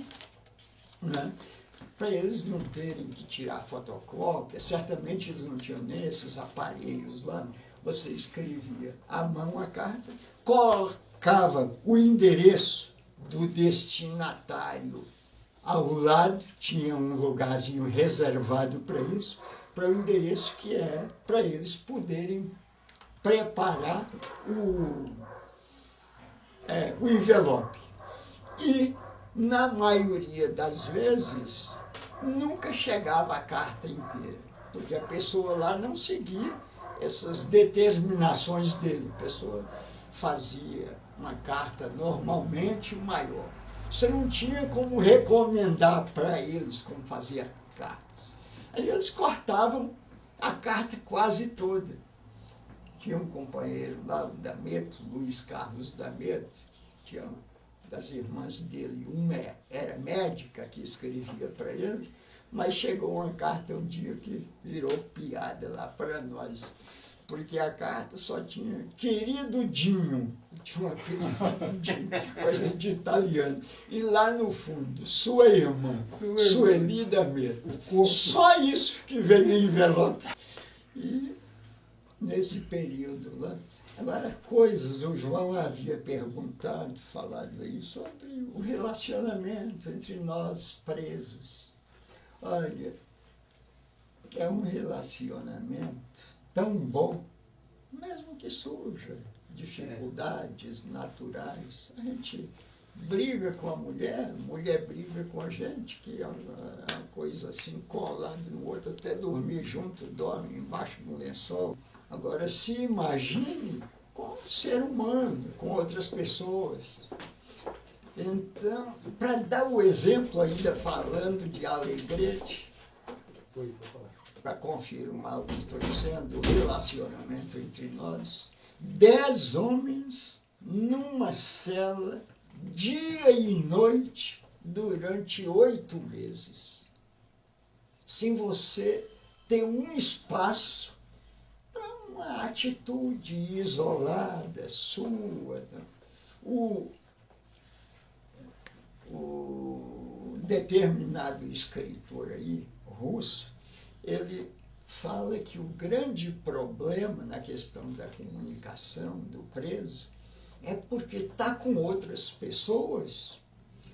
né, para eles não terem que tirar fotocópia. Certamente eles não tinham nem esses aparelhos lá. Você escrevia à mão a carta, colocava o endereço do destinatário ao lado, tinha um lugarzinho reservado para isso, para o endereço que é para eles poderem preparar o envelope. E, na maioria das vezes, nunca chegava a carta inteira, porque a pessoa lá não seguia essas determinações dele. A pessoa fazia uma carta normalmente maior. Você não tinha como recomendar para eles como fazer cartas. Aí eles cortavam a carta quase toda. Tinha um companheiro lá, o D'Ameto, Luiz Carlos D'Ameto, tinha das irmãs dele, uma era médica que escrevia para ele, mas chegou uma carta um dia que virou piada lá para nós, porque a carta só tinha querido Dinho, tinha uma querido Dinho, coisa de italiano, e lá no fundo, sua irmã, Sueli D'Ameto, só isso que veio no envelope. E nesse período lá, agora coisas, o João havia perguntado, falado aí sobre o relacionamento entre nós presos. Olha, é um relacionamento tão bom, mesmo que surja dificuldades naturais. A gente briga com a mulher briga com a gente, que é uma coisa assim, colada no outro, até dormir junto, dorme embaixo do lençol. Agora, se imagine com o ser humano, com outras pessoas. Então, para dar o exemplo ainda falando de Alegrete, para confirmar o que estou dizendo, o relacionamento entre nós, 10 homens numa cela, dia e noite, durante 8 meses. Sem você ter um espaço para uma atitude isolada, sua. O determinado escritor aí, russo, ele fala que o grande problema na questão da comunicação do preso é porque está com outras pessoas,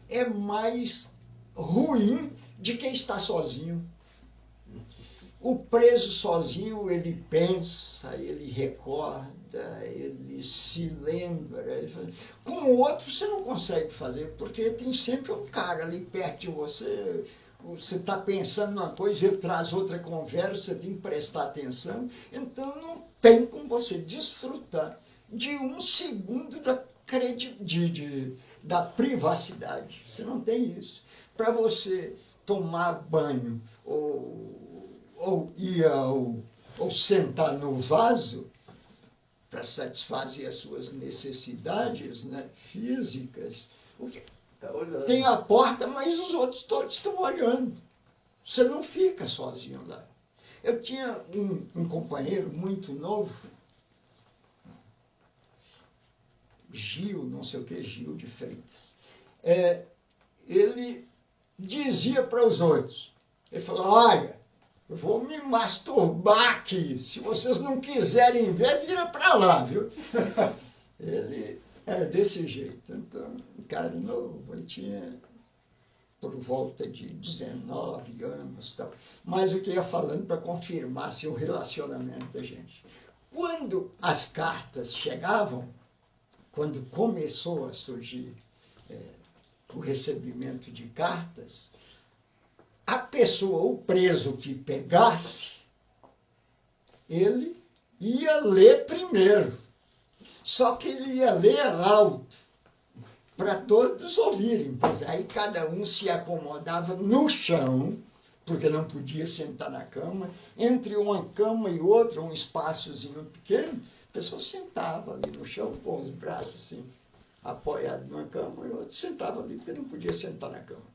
é mais ruim de quem está sozinho. O preso sozinho, ele pensa, ele recorda, ele se lembra. Ele faz... Com o outro você não consegue fazer, porque tem sempre um cara ali perto de você. Você está pensando numa coisa, ele traz outra conversa, você tem que prestar atenção. Então não tem como você desfrutar de um segundo da privacidade. Você não tem isso. Para você tomar banho ou sentar no vaso para satisfazer as suas necessidades, né, físicas, tem a porta, mas os outros todos estão olhando. Você não fica sozinho lá. Eu tinha um companheiro muito novo, Gil, não sei o que, Gil de Freitas. Ele dizia para os outros, ele falou, olha, eu vou me masturbar aqui, se vocês não quiserem ver, vira para lá, viu? Ele era desse jeito. Então, um cara novo, ele tinha por volta de 19 anos. Tal. Mas o que eu ia falando para confirmar o relacionamento da gente. Quando as cartas chegavam, quando começou a surgir o recebimento de cartas, a pessoa, o preso que pegasse, ele ia ler primeiro. Só que ele ia ler alto, para todos ouvirem. Pois aí cada um se acomodava no chão, porque não podia sentar na cama. Entre uma cama e outra, um espaçozinho pequeno, a pessoa sentava ali no chão, com os braços assim, apoiados numa cama, e o outro sentava ali, porque não podia sentar na cama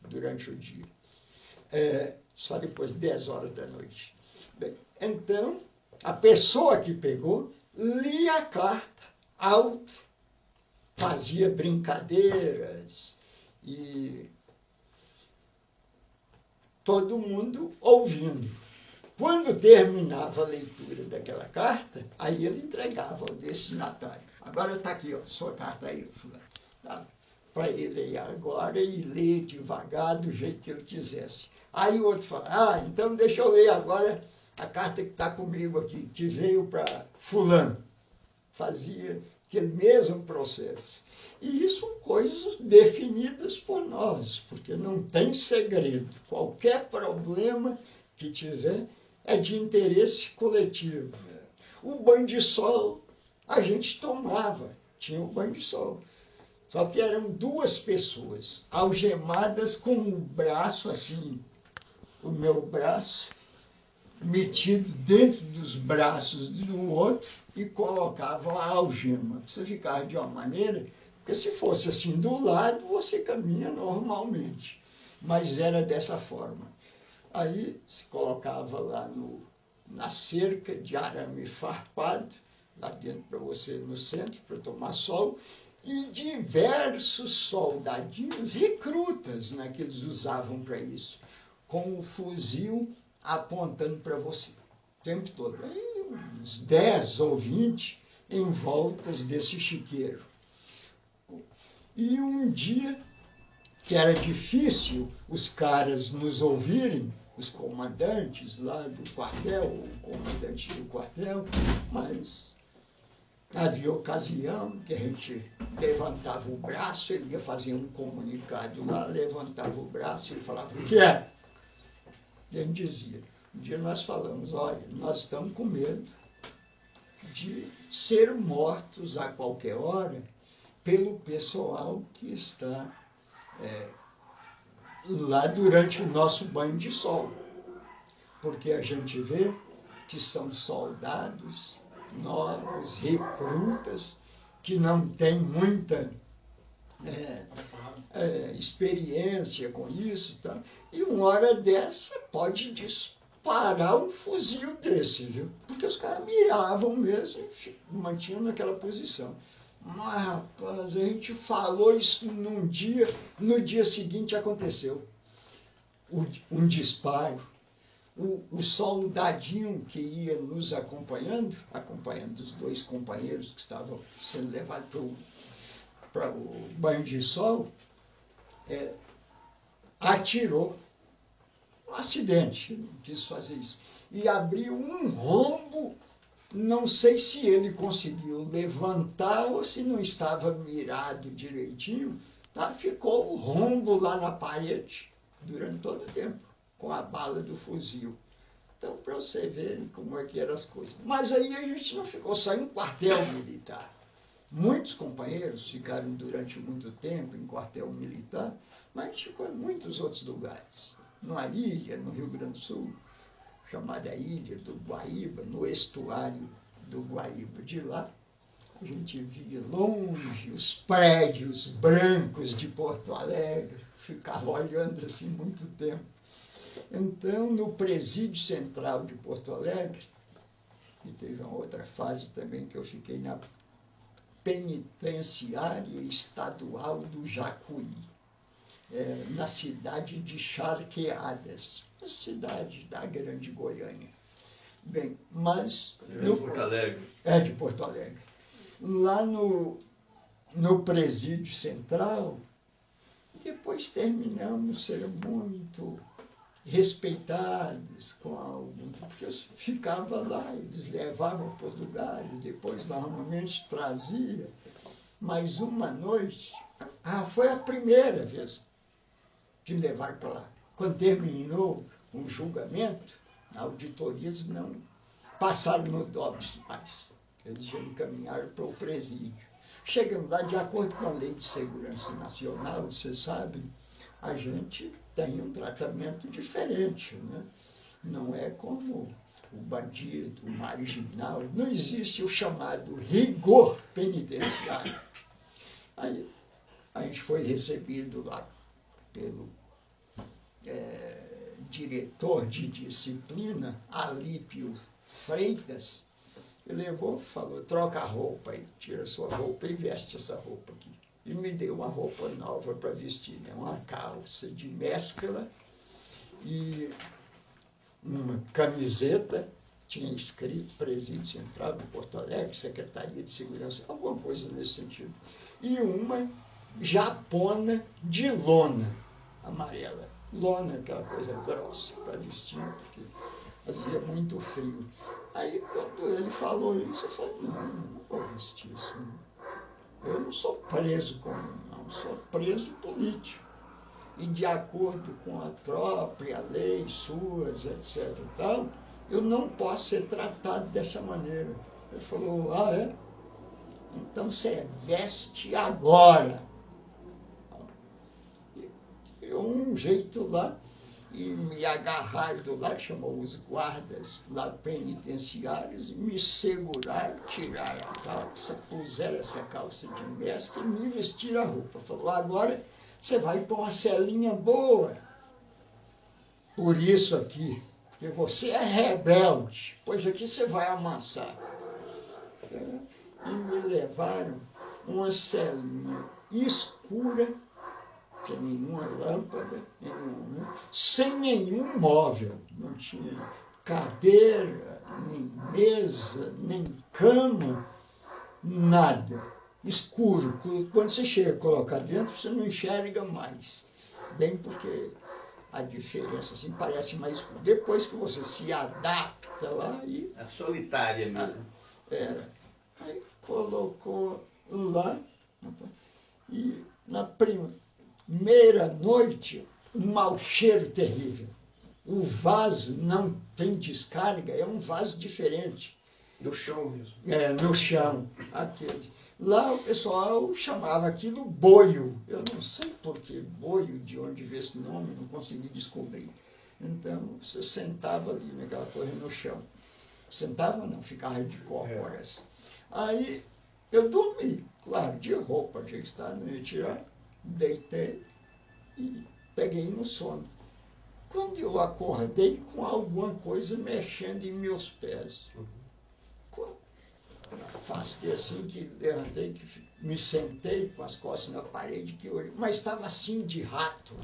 durante o dia. Só depois de 10 horas da noite. Bem, então, a pessoa que pegou lia a carta alto, fazia brincadeiras e todo mundo ouvindo. Quando terminava a leitura daquela carta, aí ele entregava ao destinatário. Agora está aqui, ó, sua carta aí, fulano. Tá? Para ele ler agora e ler devagar do jeito que ele quisesse. Aí o outro fala, então deixa eu ler agora a carta que está comigo aqui, que veio para fulano. Fazia aquele mesmo processo. E isso são coisas definidas por nós, porque não tem segredo. Qualquer problema que tiver é de interesse coletivo. O banho de sol a gente tomava, tinha o banho de sol. Só que eram 2 pessoas, algemadas com o braço assim, o meu braço, metido dentro dos braços do outro e colocavam a algema. Você ficava de uma maneira Porque se fosse assim do lado, você caminha normalmente. Mas era dessa forma. Aí se colocava lá na cerca de arame farpado, lá dentro para você, no centro, para tomar sol, e diversos soldadinhos, recrutas, né, que eles usavam para isso, com o fuzil apontando para você o tempo todo. Aí, uns 10 ou 20 em voltas desse chiqueiro. E um dia, que era difícil os caras nos ouvirem, os comandantes lá do quartel, o comandante do quartel, mas havia ocasião que a gente levantava o braço, ele ia fazer um comunicado lá, levantava o braço e falava, o que é? E a gente dizia, um dia nós falamos, olha, nós estamos com medo de ser mortos a qualquer hora pelo pessoal que está lá durante o nosso banho de sol. Porque a gente vê que são soldados novos, recrutas, que não têm muita experiência com isso. Tá? E uma hora dessa pode disparar um fuzil desse, viu? Porque os caras miravam mesmo e mantinham naquela posição. Mas, rapaz, a gente falou isso num dia, no dia seguinte aconteceu. Um disparo. O soldadinho que ia nos acompanhando os dois companheiros que estavam sendo levados para o banho de sol, atirou. Um acidente, não quis fazer isso. E abriu um rombo. Não sei se ele conseguiu levantar ou se não estava mirado direitinho. Tá? Ficou o rombo lá na parede durante todo o tempo, com a bala do fuzil. Então, para você ver como é que eram as coisas. Mas aí a gente não ficou só em um quartel militar. Muitos companheiros ficaram durante muito tempo em quartel militar, mas a gente ficou em muitos outros lugares. Numa ilha, no Rio Grande do Sul, chamada Ilha do Guaíba, no estuário do Guaíba. De lá, a gente via longe os prédios brancos de Porto Alegre, ficava olhando assim muito tempo. Então, no presídio central de Porto Alegre, e teve uma outra fase também que eu fiquei na penitenciária estadual do Jacuí, na cidade de Charqueadas, a cidade da Grande Goiânia. Bem, mas... de Porto Alegre. De Porto Alegre. Lá no presídio central, depois terminamos ser muito respeitados com algum, porque eu ficava lá, eles levavam para os lugares, depois normalmente trazia. Mas uma noite, foi a primeira vez que levaram para lá. Quando terminou o julgamento, auditorias não passaram no DOPS mais. Eles já encaminharam para o presídio. Chegando lá, de acordo com a Lei de Segurança Nacional, vocês sabem, a gente tem um tratamento diferente, né? Não é como o bandido, o marginal, não existe o chamado rigor penitenciário. Aí a gente foi recebido lá pelo diretor de disciplina, Alípio Freitas, e levou, falou, troca a roupa aí, tira a sua roupa e veste essa roupa aqui. E me deu uma roupa nova para vestir, né? Uma calça de mescla e uma camiseta, tinha escrito Presídio Central de Porto Alegre, Secretaria de Segurança, alguma coisa nesse sentido. E uma japona de lona, amarela. Lona, aquela coisa grossa para vestir, porque fazia muito frio. Aí, quando ele falou isso, eu falei, não vou vestir isso. Eu não sou preso comum, não, sou preso político. E de acordo com a própria lei, suas, etc. Tal, eu não posso ser tratado dessa maneira. Ele falou, é? Então você veste agora. Um jeito lá, e me agarraram do lado, chamou os guardas lá penitenciários, me seguraram, tiraram a calça, puseram essa calça de mestre e me vestiram a roupa. Falou, agora você vai para uma celinha boa. Por isso aqui, porque você é rebelde, pois aqui você vai amansar. E me levaram uma celinha escura, sem nenhuma lâmpada, sem nenhum móvel. Não tinha cadeira, nem mesa, nem cama, nada. Escuro. Quando você chega a colocar dentro, você não enxerga mais. Bem porque a diferença assim parece mais escuro. Depois que você se adapta lá e... É solitária mesmo. Era. Aí colocou lá e na primeira noite, um mau cheiro terrível. O vaso não tem descarga, é um vaso diferente. No chão mesmo. É, no chão. Aquele. Lá o pessoal chamava aquilo boio. Eu não sei por que boio, de onde veio esse nome, não consegui descobrir. Então, você sentava ali naquela coisa no chão. Sentava não, ficava de cócoras. Aí eu dormi, claro, de roupa, já estava, não ia tirar, deitei e peguei no sono. Quando eu acordei com alguma coisa mexendo em meus pés. Afastei assim, que levantei, que me sentei com as costas na parede, que eu, mas estava assim de rato.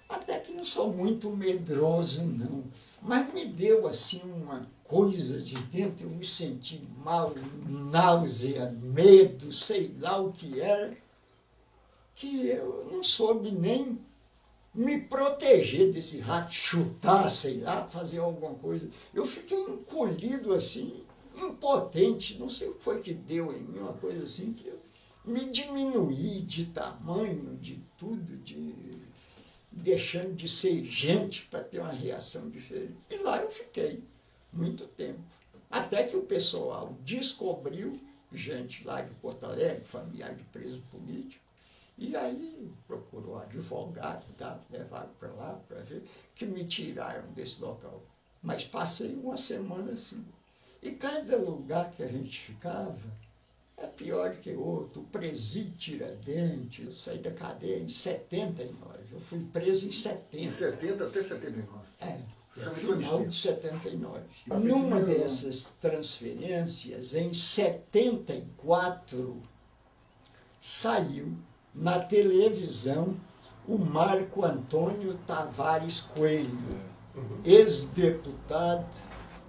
Até que não sou muito medroso, não. Mas me deu assim uma coisa de dentro, eu me senti mal, náusea, medo, sei lá o que era, que eu não soube nem me proteger desse rato, chutar, sei lá, fazer alguma coisa. Eu fiquei encolhido assim, impotente, não sei o que foi que deu em mim, uma coisa assim, que eu me diminuí de tamanho, de tudo, deixando de ser gente para ter uma reação diferente. E lá eu fiquei muito tempo. Até que o pessoal descobriu, gente lá de Porto Alegre, familiar de preso político, e aí procurou advogado, tá? Levaram para lá para ver, que me tiraram desse local. Mas passei uma semana assim. E cada lugar que a gente ficava é pior que outro. O presídio Tiradentes, eu saí da cadeia em 79. Eu fui preso em 70. Em 70 até 79. É, Justamente final de 79. Numa dessas transferências, em 74, saiu na televisão o Marco Antônio Tavares Coelho, ex-deputado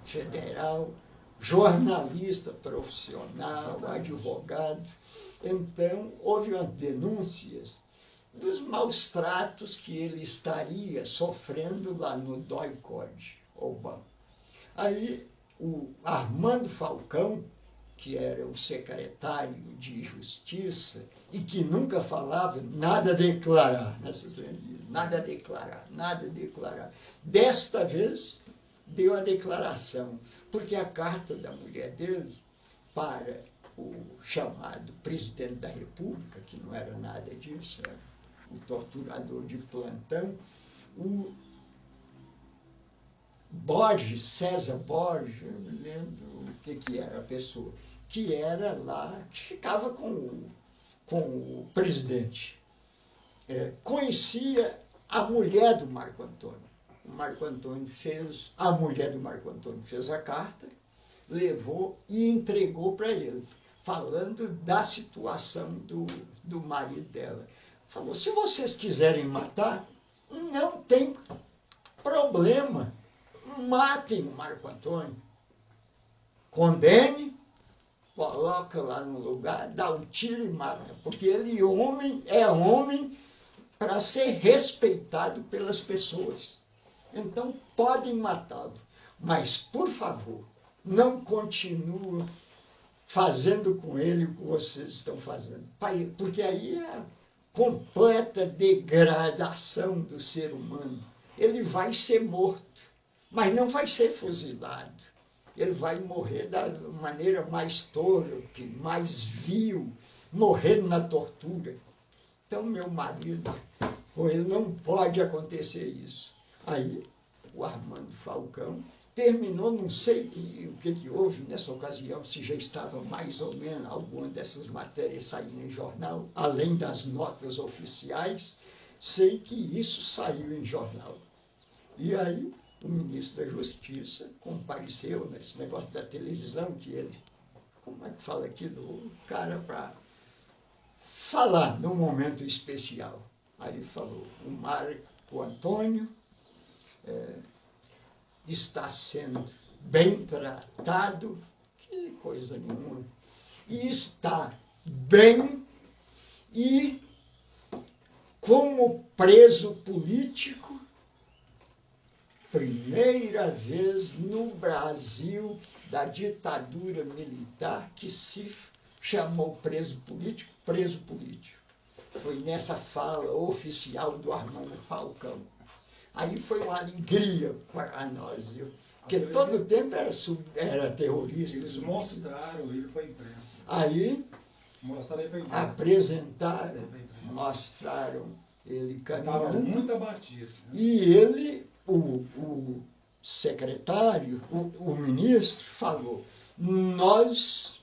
federal, jornalista profissional, advogado. Então, houve umas denúncias dos maus tratos que ele estaria sofrendo lá no DOI-CODE, ou banco. Aí, o Armando Falcão, que era o secretário de Justiça, e que nunca falava nada a declarar, nada a declarar, nada a declarar. Desta vez, deu a declaração, porque a carta da mulher dele para o chamado presidente da República, que não era nada disso, era o torturador de plantão, o Borges, César Borges, eu me lembro o que era a pessoa, que era lá, que ficava com o presidente. Conhecia a mulher do Marco Antônio. O Marco Antônio a mulher do Marco Antônio fez a carta, levou e entregou para ele, falando da situação do marido dela. Falou, se vocês quiserem matar, não tem problema. Matem o Marco Antônio. Condene, coloca lá no lugar, dá um tiro e mata. Porque ele é homem para ser respeitado pelas pessoas. Então, podem matá-lo. Mas, por favor, não continuem fazendo com ele o que vocês estão fazendo. Porque aí é a completa degradação do ser humano. Ele vai ser morto, mas não vai ser fuzilado. Ele vai morrer da maneira mais torpe, mais vil, morrendo na tortura. Então, meu marido, Com ele não pode acontecer isso. Aí, o Armando Falcão terminou, não sei o que houve nessa ocasião, se já estava mais ou menos alguma dessas matérias saindo em jornal, além das notas oficiais, sei que isso saiu em jornal. E aí, o ministro da Justiça compareceu nesse negócio da televisão, que ele, como é que fala aquilo, o cara para falar num momento especial. Aí falou, o Marco Antônio está sendo bem tratado, que coisa nenhuma, e está bem, e como preso político, primeira vez no Brasil da ditadura militar que se chamou preso político. Foi nessa fala oficial do Armando Falcão. Aí foi uma alegria para nós, viu? Porque todo o tempo era terrorista. Eles mostraram ele para a imprensa. Aí Mostraram ele para a imprensa. apresentaram, mostraram ele Estava caminhando. muito abatido. Né? E ele, o secretário, o ministro, falou: nós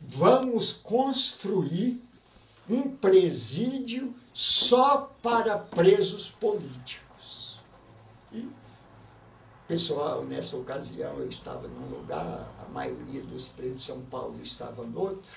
vamos construir um presídio só para presos políticos. E, pessoal, nessa ocasião eu estava num lugar, a maioria dos presos de São Paulo estava no outro.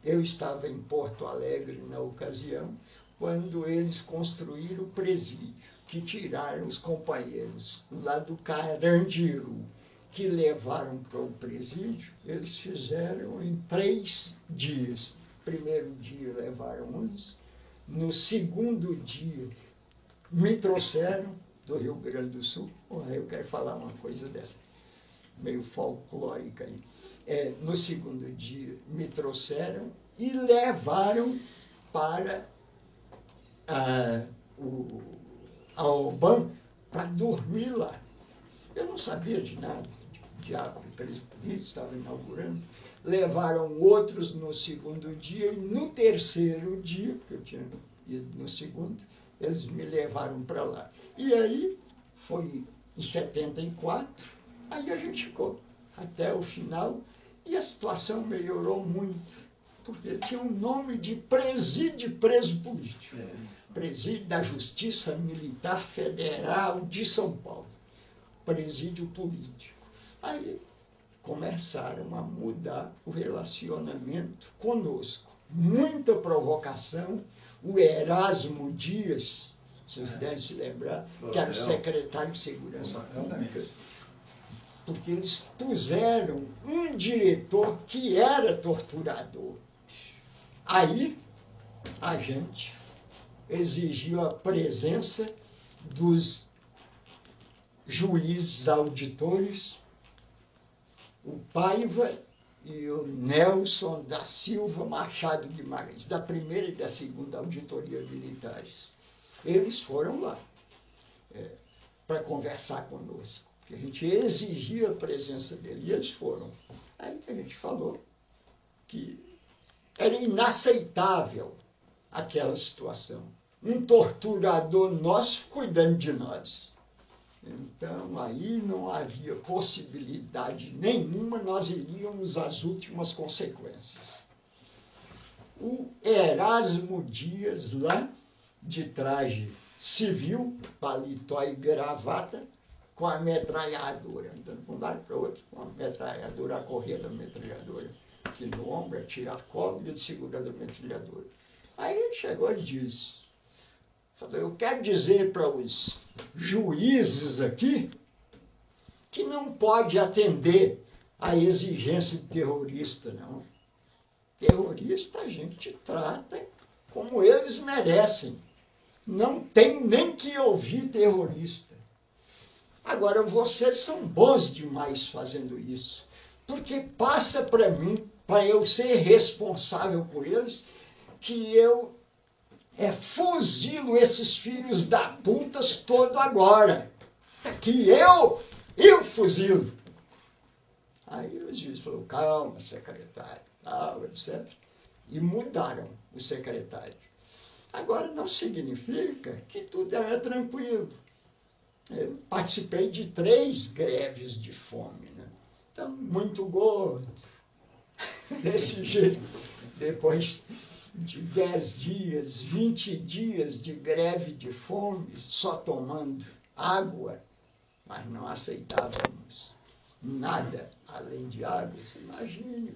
Eu estava em Porto Alegre na ocasião, quando eles construíram o presídio, que tiraram os companheiros lá do Carandiru, que levaram para o presídio. Eles fizeram em 3 dias. Primeiro dia levaram 11, no segundo dia me trouxeram do Rio Grande do Sul. Eu quero falar uma coisa dessa, meio folclórica aí. No segundo dia me trouxeram e levaram para a Oban para dormir lá. Eu não sabia de nada, diabo, preso político, estava inaugurando. Levaram outros no segundo dia, e no terceiro dia, que eu tinha ido no segundo, eles me levaram para lá. E aí, foi em 74, aí a gente ficou até o final, e a situação melhorou muito, porque tinha um nome de presídio preso político. Presídio da Justiça Militar Federal de São Paulo. Presídio político. Aí começaram a mudar o relacionamento conosco. Muita provocação. O Erasmo Dias, vocês devem se lembrar, que era o secretário de Segurança Pública, porque eles puseram um diretor que era torturador. Aí a gente exigiu a presença dos juízes auditores, o Paiva e o Nelson da Silva Machado Guimarães, da primeira e da segunda auditoria militares. Eles foram lá para conversar conosco, porque a gente exigia a presença dele, e eles foram. Aí a gente falou que era inaceitável aquela situação. Um torturador nosso cuidando de nós. Então, aí não havia possibilidade nenhuma, nós iríamos às últimas consequências. O Erasmo Dias, lá, de traje civil, paletó e gravata, com a metralhadora, andando de um lado para o outro, com a metralhadora, a correr da metralhadora, aqui no ombro, a tirar colo e ele segurando a metralhadora. Aí ele chegou e disse, falou: eu quero dizer para os juízes aqui que não pode atender à exigência de terrorista, não. Terrorista a gente trata como eles merecem. Não tem nem que ouvir terrorista. Agora, vocês são bons demais fazendo isso, porque passa para mim, para eu ser responsável por eles, que eu fuzilo esses filhos da putas todo agora. Que eu fuzilo. Aí o juiz falou: calma, secretário, tal, etc. E mudaram o secretário. Agora, não significa que tudo era tranquilo. Eu participei de 3 greves de fome, né? Então, muito gordo, desse jeito. Depois de 10 dias, 20 dias de greve de fome, só tomando água, mas não aceitávamos nada além de água. Você imagine.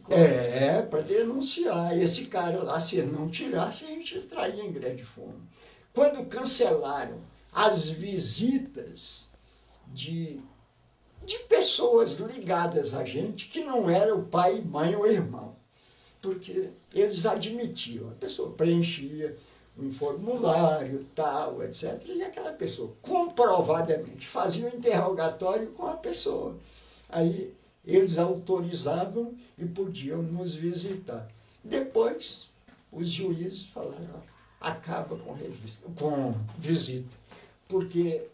Para denunciar. Esse cara lá, se ele não tirasse, a gente entraria em greve de fome. Quando cancelaram as visitas de pessoas ligadas a gente, que não era o pai, mãe ou irmão, porque eles admitiam, a pessoa preenchia um formulário, tal, etc., e aquela pessoa comprovadamente fazia um interrogatório com a pessoa. Aí eles autorizavam e podiam nos visitar. Depois, os juízes falaram, acaba com visita, porque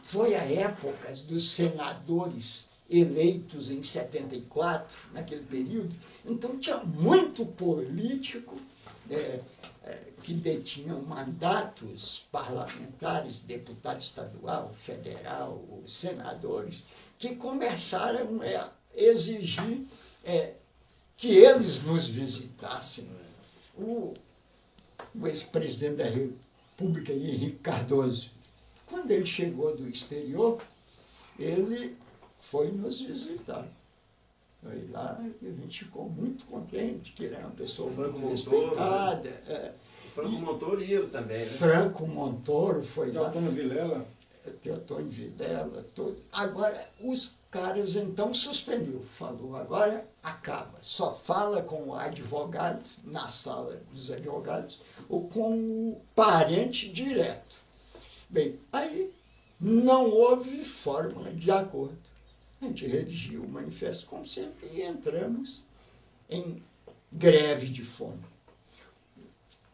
foi a época dos senadores eleitos em 74, naquele período, então tinha muito político que detinham mandatos parlamentares, deputado estadual, federal, senadores, que começaram a exigir que eles nos visitassem. O ex-presidente da República, Henrique Cardoso, quando ele chegou do exterior, ele foi nos visitar. Foi lá e a gente ficou muito contente, que ele era uma pessoa muito respeitada. Né? Franco Montoro e eu também, né? Franco Montoro foi lá. Teotônio Vilela. Teotônio Vilela. Agora, os caras então suspendeu. Falou, agora acaba. Só fala com o advogado, na sala dos advogados, ou com o parente direto. Bem, aí não houve forma de acordo. A gente redigiu o manifesto, como sempre, e entramos em greve de fome.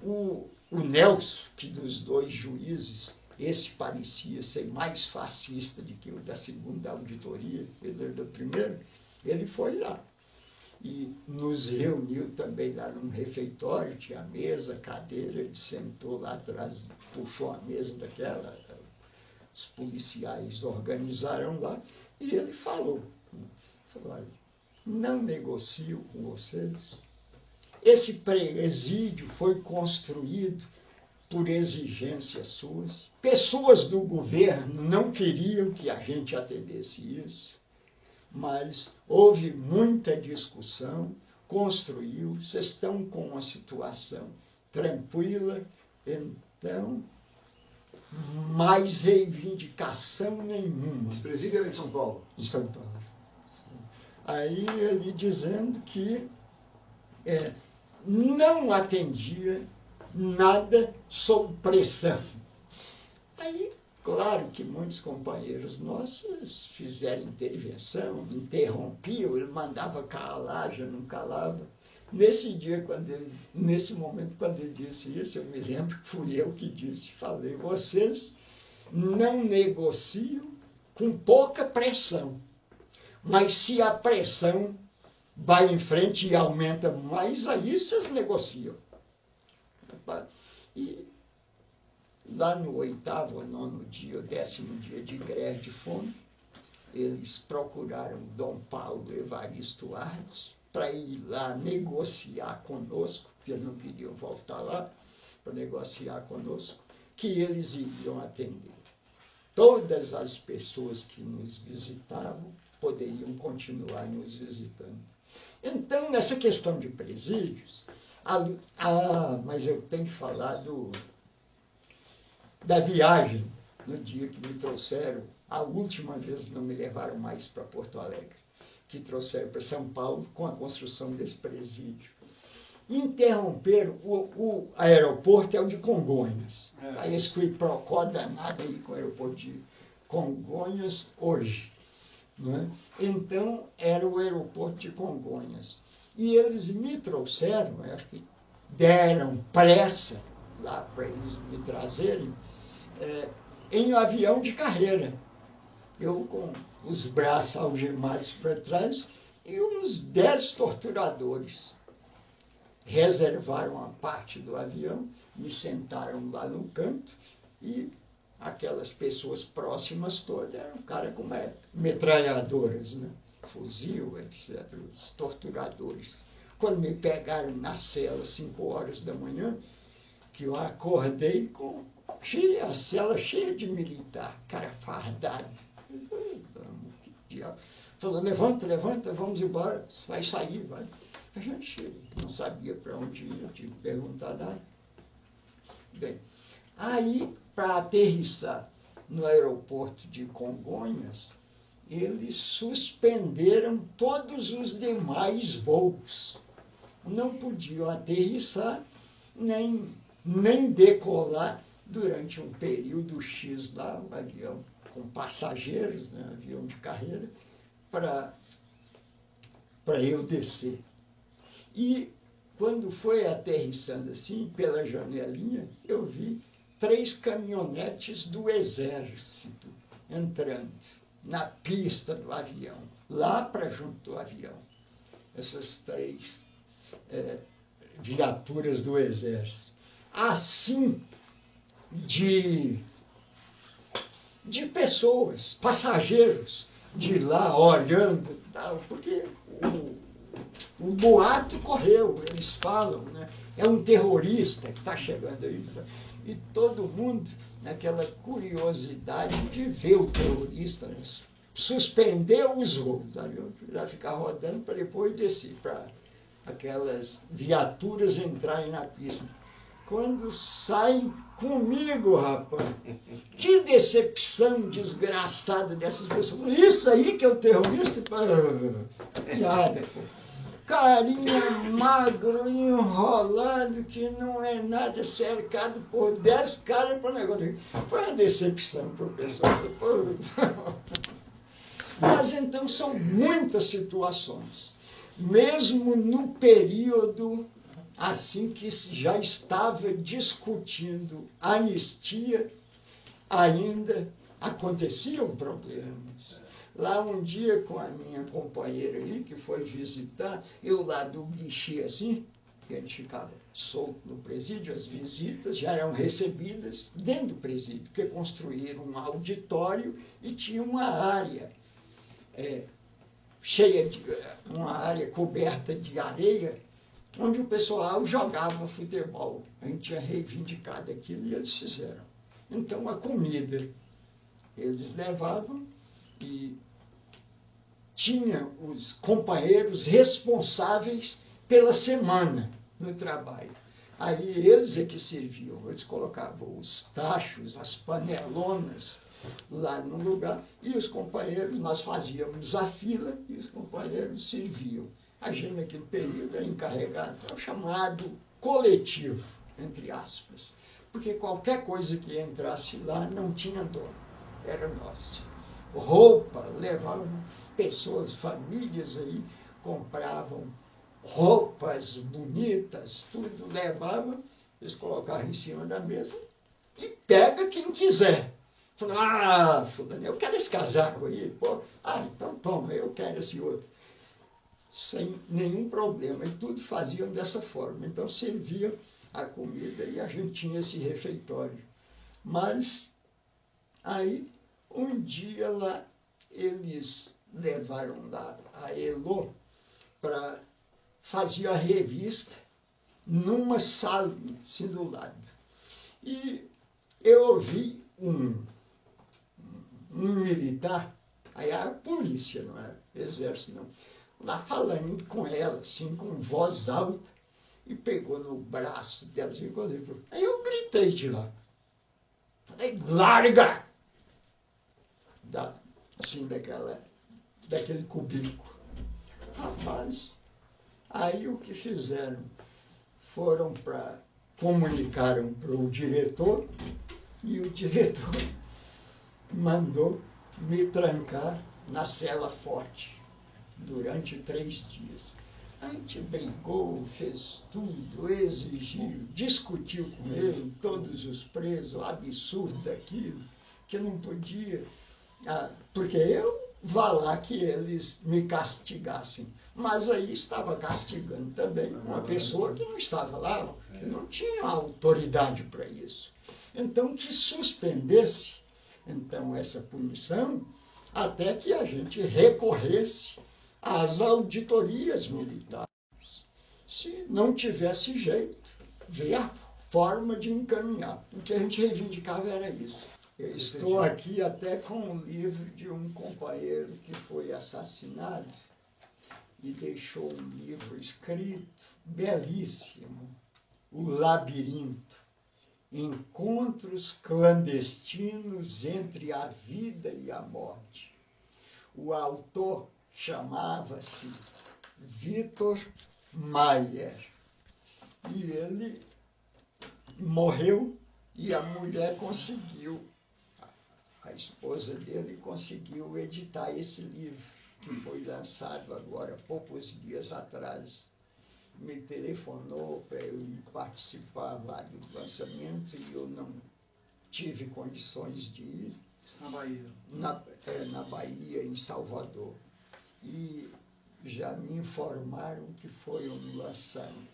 O Nelson, que dos 2 juízes, esse parecia ser mais fascista do que o da segunda auditoria, ele era do primeiro, ele foi lá. E nos reuniu também lá num refeitório, tinha mesa, cadeira, ele sentou lá atrás, puxou a mesa daquela, os policiais organizaram lá, e ele falou, olha, não negocio com vocês. Esse presídio foi construído por exigências suas. Pessoas do governo não queriam que a gente atendesse isso, mas houve muita discussão, construiu, vocês estão com uma situação tranquila, então, mais reivindicação nenhuma. Esse presídio era em São Paulo? Em São Paulo. Aí ele dizendo que não atendia nada sob pressão. Aí, claro que muitos companheiros nossos fizeram intervenção, interrompiam, ele mandava calar, já não calava. Nesse momento, quando ele disse isso, eu me lembro que fui eu que disse, falei, vocês não negociam com pouca pressão, mas se a pressão vai em frente e aumenta mais, aí vocês negociam. E lá no 8º ou 9º dia, o 10º dia de greve de fome, eles procuraram Dom Paulo Evaristo Ardes para ir lá negociar conosco, porque eles não queriam voltar lá para negociar conosco, que eles iriam atender. Todas as pessoas que nos visitavam poderiam continuar nos visitando. Então, nessa questão de presídios, mas eu tenho que falar da viagem, no dia que me trouxeram, a última vez não me levaram mais para Porto Alegre, que trouxeram para São Paulo com a construção desse presídio. Interromperam o aeroporto, é o de Congonhas. Aí esse quiprocó danado aí com o aeroporto de Congonhas hoje. Né? Então, era o aeroporto de Congonhas. E eles me trouxeram, acho que deram pressa lá para eles me trazerem, em um avião de carreira. Eu com os braços algemados para trás e uns 10 torturadores. reservaram a parte do avião, me sentaram lá no canto e aquelas pessoas próximas todas eram cara com metralhadoras, né? Fuzil, etc., os torturadores. Quando me pegaram na cela, 5 horas da manhã, que eu acordei com a cela cheia de militar, cara fardado. Que diabo. Falou, levanta, levanta, vamos embora, vai sair, vai. A gente não sabia para onde ir, eu tive que perguntar nada. Bem, aí, para aterrissar no aeroporto de Congonhas, eles suspenderam todos os demais voos. Não podiam aterrissar, nem decolar durante um período X lá, um avião com passageiros, né, avião de carreira, para eu descer. E quando foi aterrissando assim, pela janelinha, eu vi 3 caminhonetes do Exército entrando na pista do avião, lá para junto do avião. Essas 3 viaturas do Exército. Assim, de pessoas, passageiros, de lá olhando, tal, porque o boato correu, eles falam, né? É um terrorista que está chegando aí, sabe? E todo mundo, naquela curiosidade de ver o terrorista, né? Suspendeu os voos, já ficar rodando para depois descer, para aquelas viaturas entrarem na pista. Quando saem comigo, rapaz, que decepção desgraçada dessas pessoas. Isso aí que é o terrorista? Piada, pô. Carinha magro, enrolado, que não é nada, cercado por 10 caras para o negócio. Foi uma decepção para o pessoal. Mas então são muitas situações. Mesmo no período assim que já estava discutindo anistia, ainda aconteciam problemas. Lá um dia com a minha companheira aí, que foi visitar, eu lá do guichê assim, que a gente ficava solto no presídio, as visitas já eram recebidas dentro do presídio, porque construíram um auditório e tinha uma área cheia de uma área coberta de areia, onde o pessoal jogava futebol. A gente tinha reivindicado aquilo e eles fizeram. Então a comida eles levavam e tinha os companheiros responsáveis pela semana no trabalho. Aí eles é que serviam, eles colocavam os tachos, as panelonas lá no lugar, e os companheiros, nós fazíamos a fila e os companheiros serviam. A gente naquele período era encarregado, era chamado coletivo, entre aspas, porque qualquer coisa que entrasse lá não tinha dono, era nosso. Roupa, levavam pessoas, famílias aí, compravam roupas bonitas, tudo levavam, eles colocavam em cima da mesa e pega quem quiser. Falaram, fulano, eu quero esse casaco aí, pô. Então toma, eu quero esse outro. Sem nenhum problema, e tudo faziam dessa forma. Então servia a comida e a gente tinha esse refeitório. Mas aí, um dia lá, eles levaram lá a Elô para fazer a revista numa sala, assim do lado. E eu ouvi um militar, aí a polícia, não era exército, não, lá falando com ela, assim, com voz alta, e pegou no braço dela, assim, aí eu gritei de lá. Falei, larga! Assim, daquele cubículo. Rapaz, aí o que fizeram? Comunicaram para o diretor, e o diretor mandou me trancar na cela forte durante 3 dias. A gente brigou, fez tudo, exigiu, discutiu com ele, todos os presos, o absurdo daquilo, que não podia, porque eu vá lá que eles me castigassem. Mas aí estava castigando também uma pessoa que não estava lá, que não tinha autoridade para isso. Então, que suspendesse então essa punição até que a gente recorresse às auditorias militares. Se não tivesse jeito, ver a forma de encaminhar. O que a gente reivindicava era isso. Eu estou aqui até com o livro de um companheiro que foi assassinado e deixou um livro escrito, belíssimo, O Labirinto. Encontros clandestinos entre a vida e a morte. O autor chamava-se Vitor Maier. E ele morreu e a mulher conseguiu, a esposa dele conseguiu editar esse livro, que foi lançado agora, poucos dias atrás. Me telefonou para eu ir participar lá do lançamento e eu não tive condições de ir. Na Bahia. Na Bahia, em Salvador. E já me informaram que foi um lançamento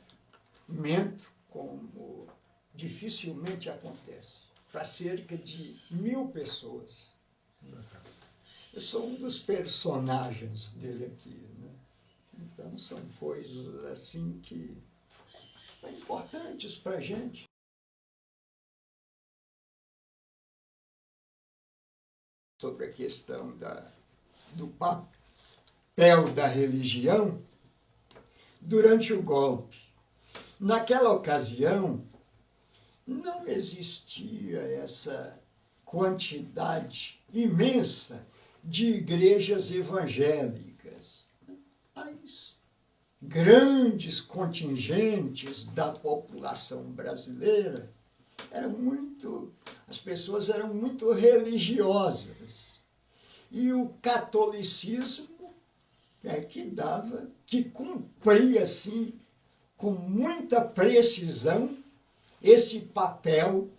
como dificilmente acontece, para cerca de 1000 pessoas. Eu sou um dos personagens dele aqui, né? Então, são coisas assim que são importantes para a gente. Sobre a questão do papel da religião durante o golpe. Naquela ocasião, não existia essa quantidade imensa de igrejas evangélicas. As grandes contingentes da população brasileira as pessoas eram muito religiosas. E o catolicismo que cumpria, assim, com muita precisão, esse papel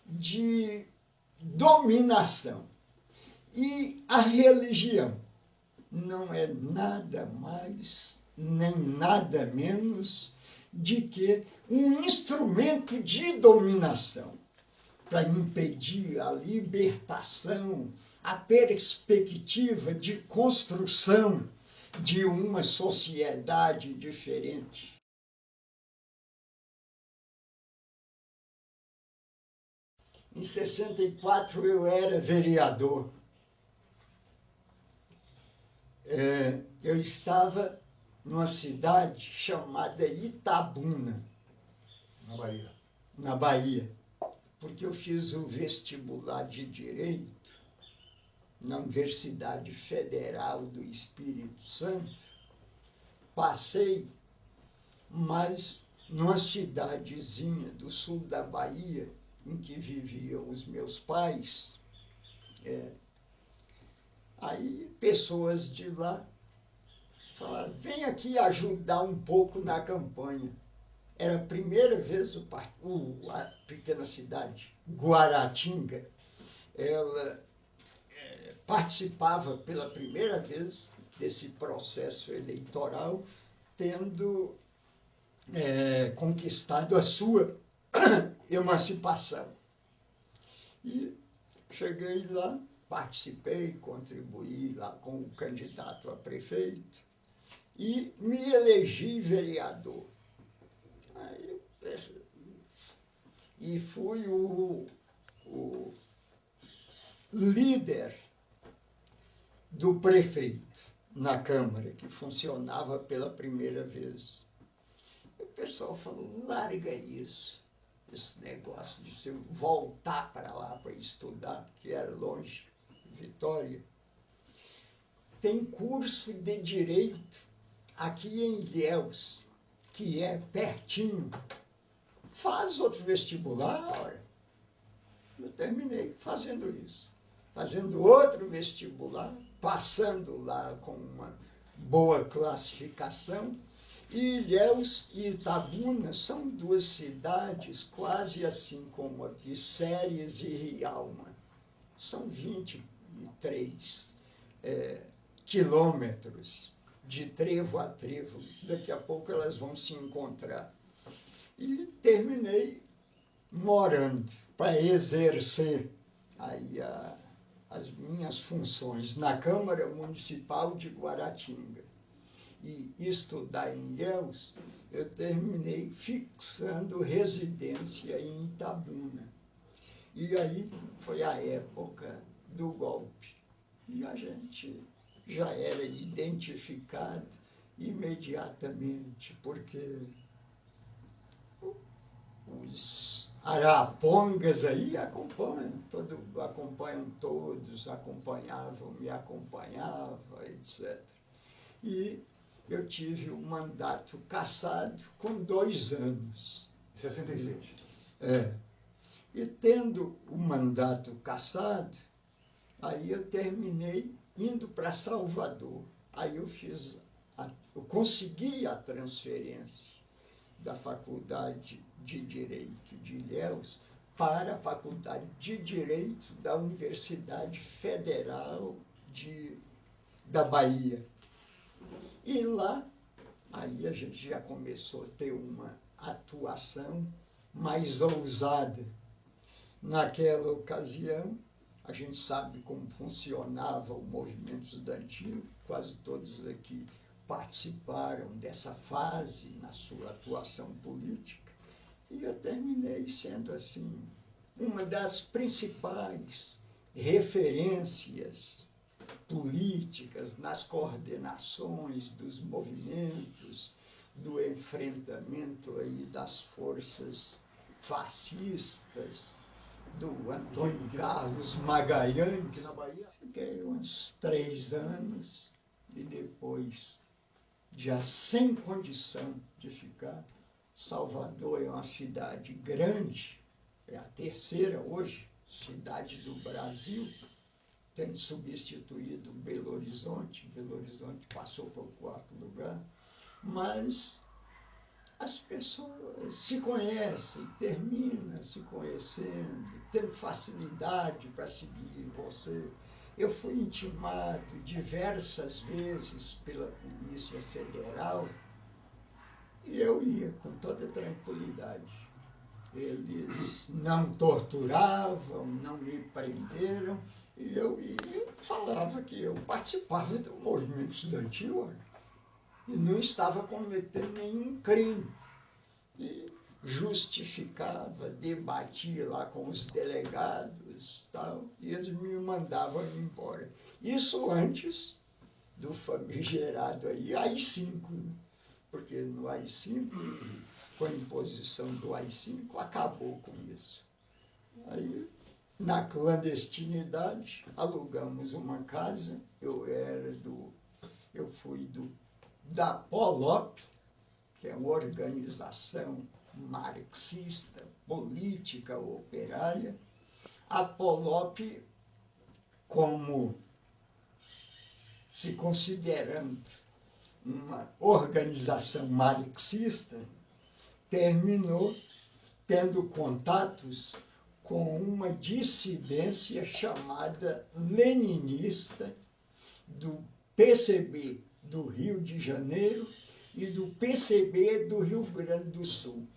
de dominação. E a religião não é nada mais, nem nada menos de que um instrumento de dominação para impedir a libertação, a perspectiva de construção de uma sociedade diferente. Em 64 eu era vereador. Eu estava numa cidade chamada Itabuna, na Bahia, porque eu fiz o vestibular de Direito na Universidade Federal do Espírito Santo. Passei, mas numa cidadezinha do sul da Bahia, em que viviam os meus pais, aí pessoas de lá falaram, vem aqui ajudar um pouco na campanha. Era a primeira vez a pequena cidade, Guaratinga, ela participava pela primeira vez desse processo eleitoral, tendo conquistado a sua emancipação. E cheguei lá, participei, contribuí lá com o candidato a prefeito e me elegi vereador. E fui o líder do prefeito na Câmara, que funcionava pela primeira vez. E o pessoal falou, larga isso, esse negócio de você voltar para lá para estudar, que era longe, Vitória. Tem curso de Direito aqui em Ilhéus, que é pertinho. Faz outro vestibular. Eu terminei fazendo isso. Fazendo outro vestibular, passando lá com uma boa classificação. E Ilhéus e Itabuna são duas cidades quase assim como aqui, Séries e Rialma. São 23 quilômetros de trevo a trevo. Daqui a pouco elas vão se encontrar. E terminei morando para exercer aí as minhas funções na Câmara Municipal de Guaratinga e estudar em Ilhéus. Eu terminei fixando residência em Itabuna. E aí foi a época do golpe. E a gente já era identificado imediatamente, porque os arapongas aí acompanham todos, acompanhavam, me acompanhavam, etc. E eu tive o mandato cassado com 2 anos. 67. E tendo o mandato cassado, aí eu terminei indo para Salvador. Aí eu consegui a transferência da Faculdade de Direito de Ilhéus para a Faculdade de Direito da Universidade Federal da Bahia. E lá, aí a gente já começou a ter uma atuação mais ousada. Naquela ocasião, a gente sabe como funcionava o movimento estudantil, quase todos aqui participaram dessa fase na sua atuação política, e eu terminei sendo, assim, uma das principais referências políticas nas coordenações dos movimentos, do enfrentamento aí das forças fascistas, do Antônio Carlos Magalhães. Na Bahia. Fiquei uns 3 anos e depois, já sem condição de ficar. Salvador é uma cidade grande, é a 3ª hoje cidade do Brasil, tendo substituído Belo Horizonte. Belo Horizonte passou para o 4º lugar, mas as pessoas se conhecem, terminam se conhecendo, tendo facilidade para seguir você. Eu fui intimado diversas vezes pela Polícia Federal e eu ia com toda tranquilidade. Eles não torturavam, não me prenderam, e eu falava que eu participava do movimento estudantil e não estava cometendo nenhum crime. E justificava, debatia lá com os delegados, tal, e eles me mandavam embora. Isso antes do famigerado aí, AI-5, né? Porque no AI-5, com a imposição do AI-5, acabou com isso. Aí, na clandestinidade, alugamos uma casa. Eu fui da POLOP, que é uma organização marxista, política operária. A POLOP, como se considerando uma organização marxista, terminou tendo contatos com uma dissidência chamada leninista do PCB do Rio de Janeiro e do PCB do Rio Grande do Sul.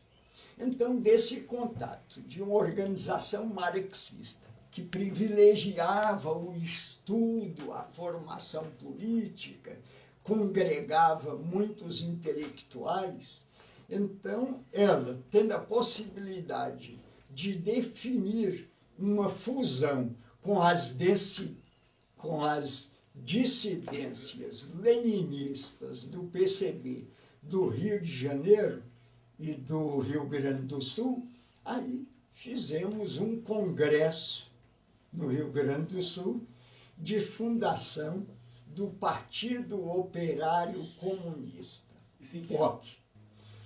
Então, desse contato de uma organização marxista que privilegiava o estudo, a formação política, congregava muitos intelectuais, então ela, tendo a possibilidade de definir uma fusão com as dissidências leninistas do PCB do Rio de Janeiro e do Rio Grande do Sul, aí fizemos um congresso no Rio Grande do Sul de fundação do Partido Operário Comunista, POC.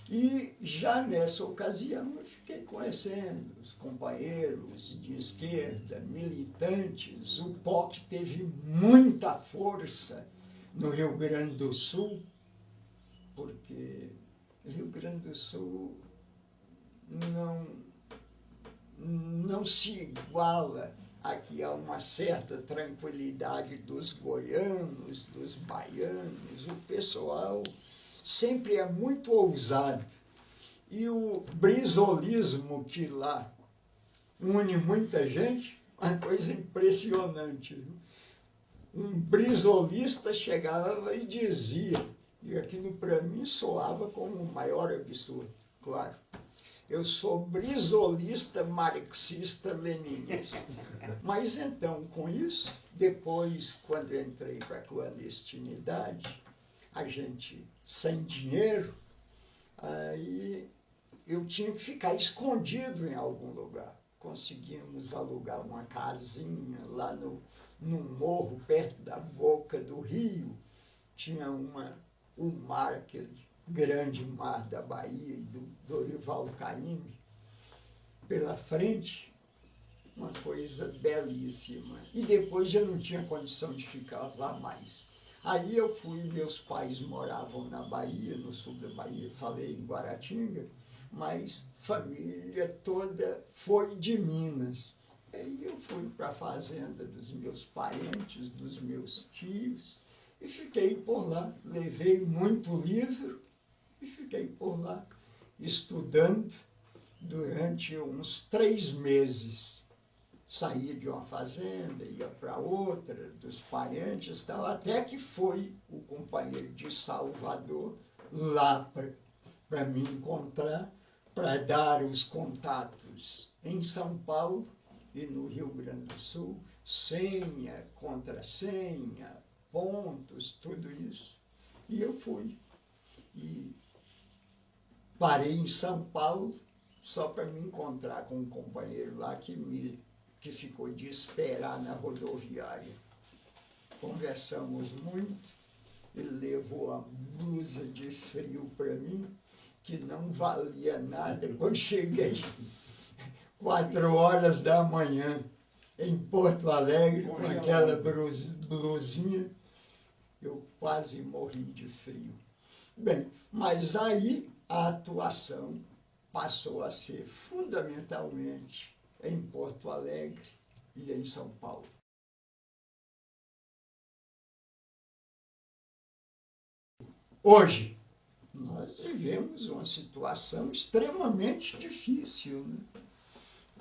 E já nessa ocasião eu fiquei conhecendo os companheiros de esquerda, militantes. O POC teve muita força no Rio Grande do Sul, porque o Rio Grande do Sul não se iguala aqui há uma certa tranquilidade dos goianos, dos baianos, o pessoal sempre é muito ousado. E o brisolismo que lá une muita gente, uma coisa impressionante. Viu? Um brisolista chegava e dizia, e aquilo para mim soava como o maior absurdo, claro. Eu sou brisolista, marxista-leninista. Mas então, com isso, depois, quando eu entrei para a clandestinidade, a gente sem dinheiro, aí eu tinha que ficar escondido em algum lugar. Conseguimos alugar uma casinha lá num morro, perto da boca do rio. Tinha o mar, aquele grande mar da Bahia, e do Dorival Caymmi, pela frente, uma coisa belíssima. E depois eu não tinha condição de ficar lá mais. Aí eu fui, meus pais moravam na Bahia, no sul da Bahia, falei em Guaratinga, mas família toda foi de Minas. Aí eu fui para a fazenda dos meus parentes, dos meus tios, e fiquei por lá. Levei muito livro e fiquei por lá, estudando durante uns 3 meses. Saía de uma fazenda, ia para outra, dos parentes e tal, até que foi o companheiro de Salvador lá para me encontrar, para dar os contatos em São Paulo e no Rio Grande do Sul, senha, contrassenha, pontos, tudo isso. E eu fui. E parei em São Paulo só para me encontrar com um companheiro lá que ficou de esperar na rodoviária. Conversamos muito, ele levou a blusa de frio para mim, que não valia nada. Quando cheguei, 4 horas da manhã, em Porto Alegre, com aquela blusinha, eu quase morri de frio. Bem, mas aí a atuação passou a ser fundamentalmente em Porto Alegre e em São Paulo. Hoje, nós vivemos uma situação extremamente difícil, né?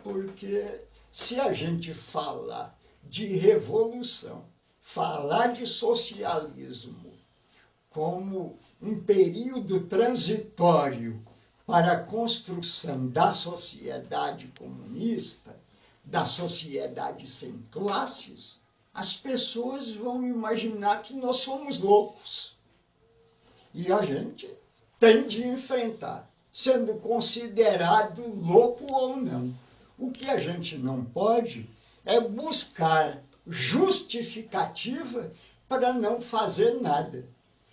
Porque se a gente falar de revolução, falar de socialismo como um período transitório para a construção da sociedade comunista, da sociedade sem classes, as pessoas vão imaginar que nós somos loucos. E a gente tem de enfrentar, sendo considerado louco ou não. O que a gente não pode é buscar justificativa para não fazer nada.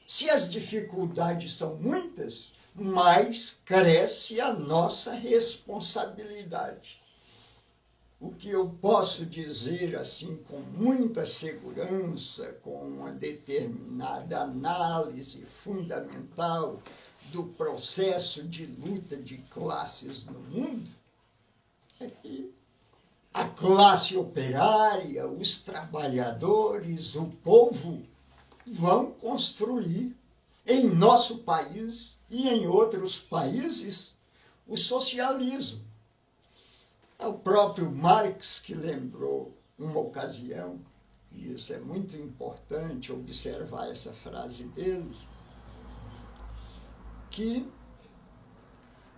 Se as dificuldades são muitas, mais cresce a nossa responsabilidade. O que eu posso dizer assim com muita segurança, com uma determinada análise fundamental do processo de luta de classes no mundo, é que a classe operária, os trabalhadores, o povo vão construir em nosso país e em outros países o socialismo. É o próprio Marx que lembrou uma ocasião, e isso é muito importante observar essa frase dele, que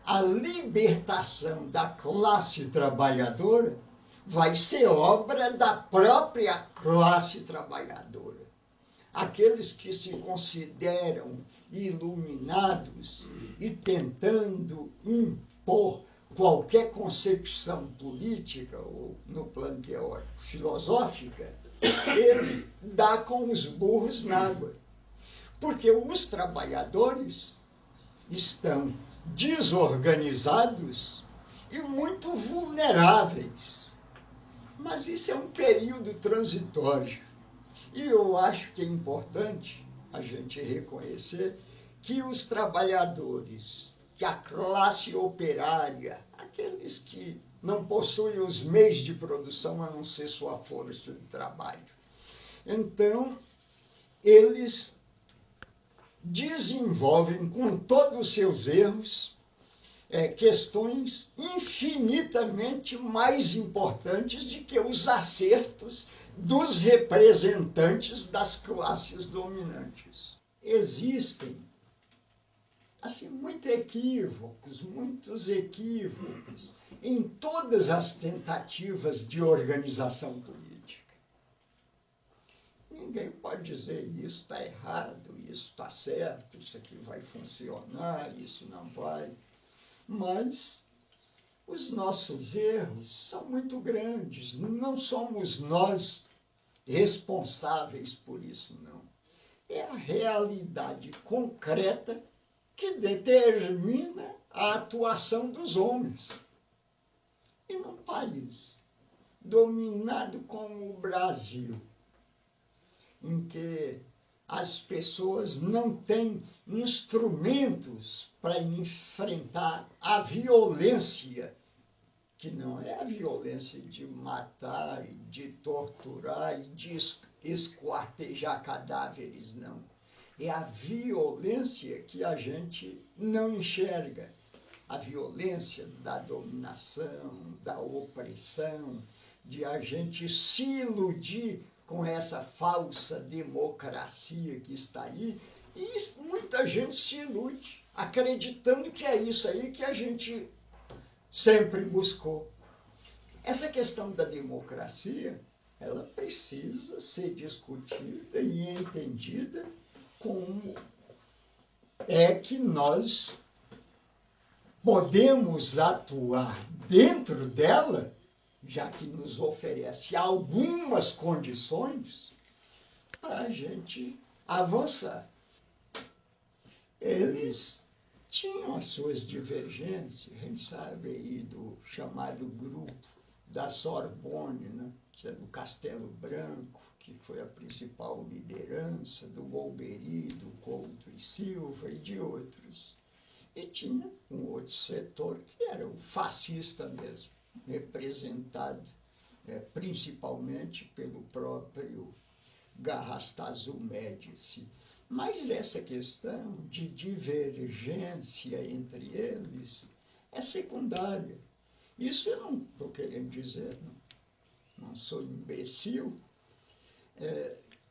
a libertação da classe trabalhadora vai ser obra da própria classe trabalhadora. Aqueles que se consideram iluminados e tentando impor qualquer concepção política, ou no plano teórico, filosófica, ele dá com os burros na água. Porque os trabalhadores estão desorganizados e muito vulneráveis. Mas isso é um período transitório. E eu acho que é importante a gente reconhecer que os trabalhadores, que a classe operária, aqueles que não possuem os meios de produção a não ser sua força de trabalho. Então, eles desenvolvem, com todos os seus erros, questões infinitamente mais importantes do que os acertos dos representantes das classes dominantes. Existem assim, muitos equívocos em todas as tentativas de organização política. Ninguém pode dizer isso está errado, isso está certo, isso aqui vai funcionar, isso não vai. Mas os nossos erros são muito grandes. Não somos nós responsáveis por isso, não. É a realidade concreta que determina a atuação dos homens. E num país dominado como o Brasil, em que as pessoas não têm instrumentos para enfrentar a violência, que não é a violência de matar, e de torturar e de esquartejar cadáveres, não. É a violência que a gente não enxerga. A violência da dominação, da opressão, de a gente se iludir com essa falsa democracia que está aí, e muita gente se ilude, acreditando que é isso aí que a gente sempre buscou. Essa questão da democracia, ela precisa ser discutida e entendida como é que nós podemos atuar dentro dela, já que nos oferece algumas condições para a gente avançar. Eles tinham as suas divergências, a gente sabe aí do chamado grupo da Sorbonne, né? Que é do Castelo Branco, que foi a principal liderança, do Golbery, do Couto e Silva e de outros. E tinha um outro setor que era o fascista mesmo, representado principalmente pelo próprio Garrastazu Médici. Mas essa questão de divergência entre eles é secundária. Isso eu não estou querendo dizer, não sou imbecil,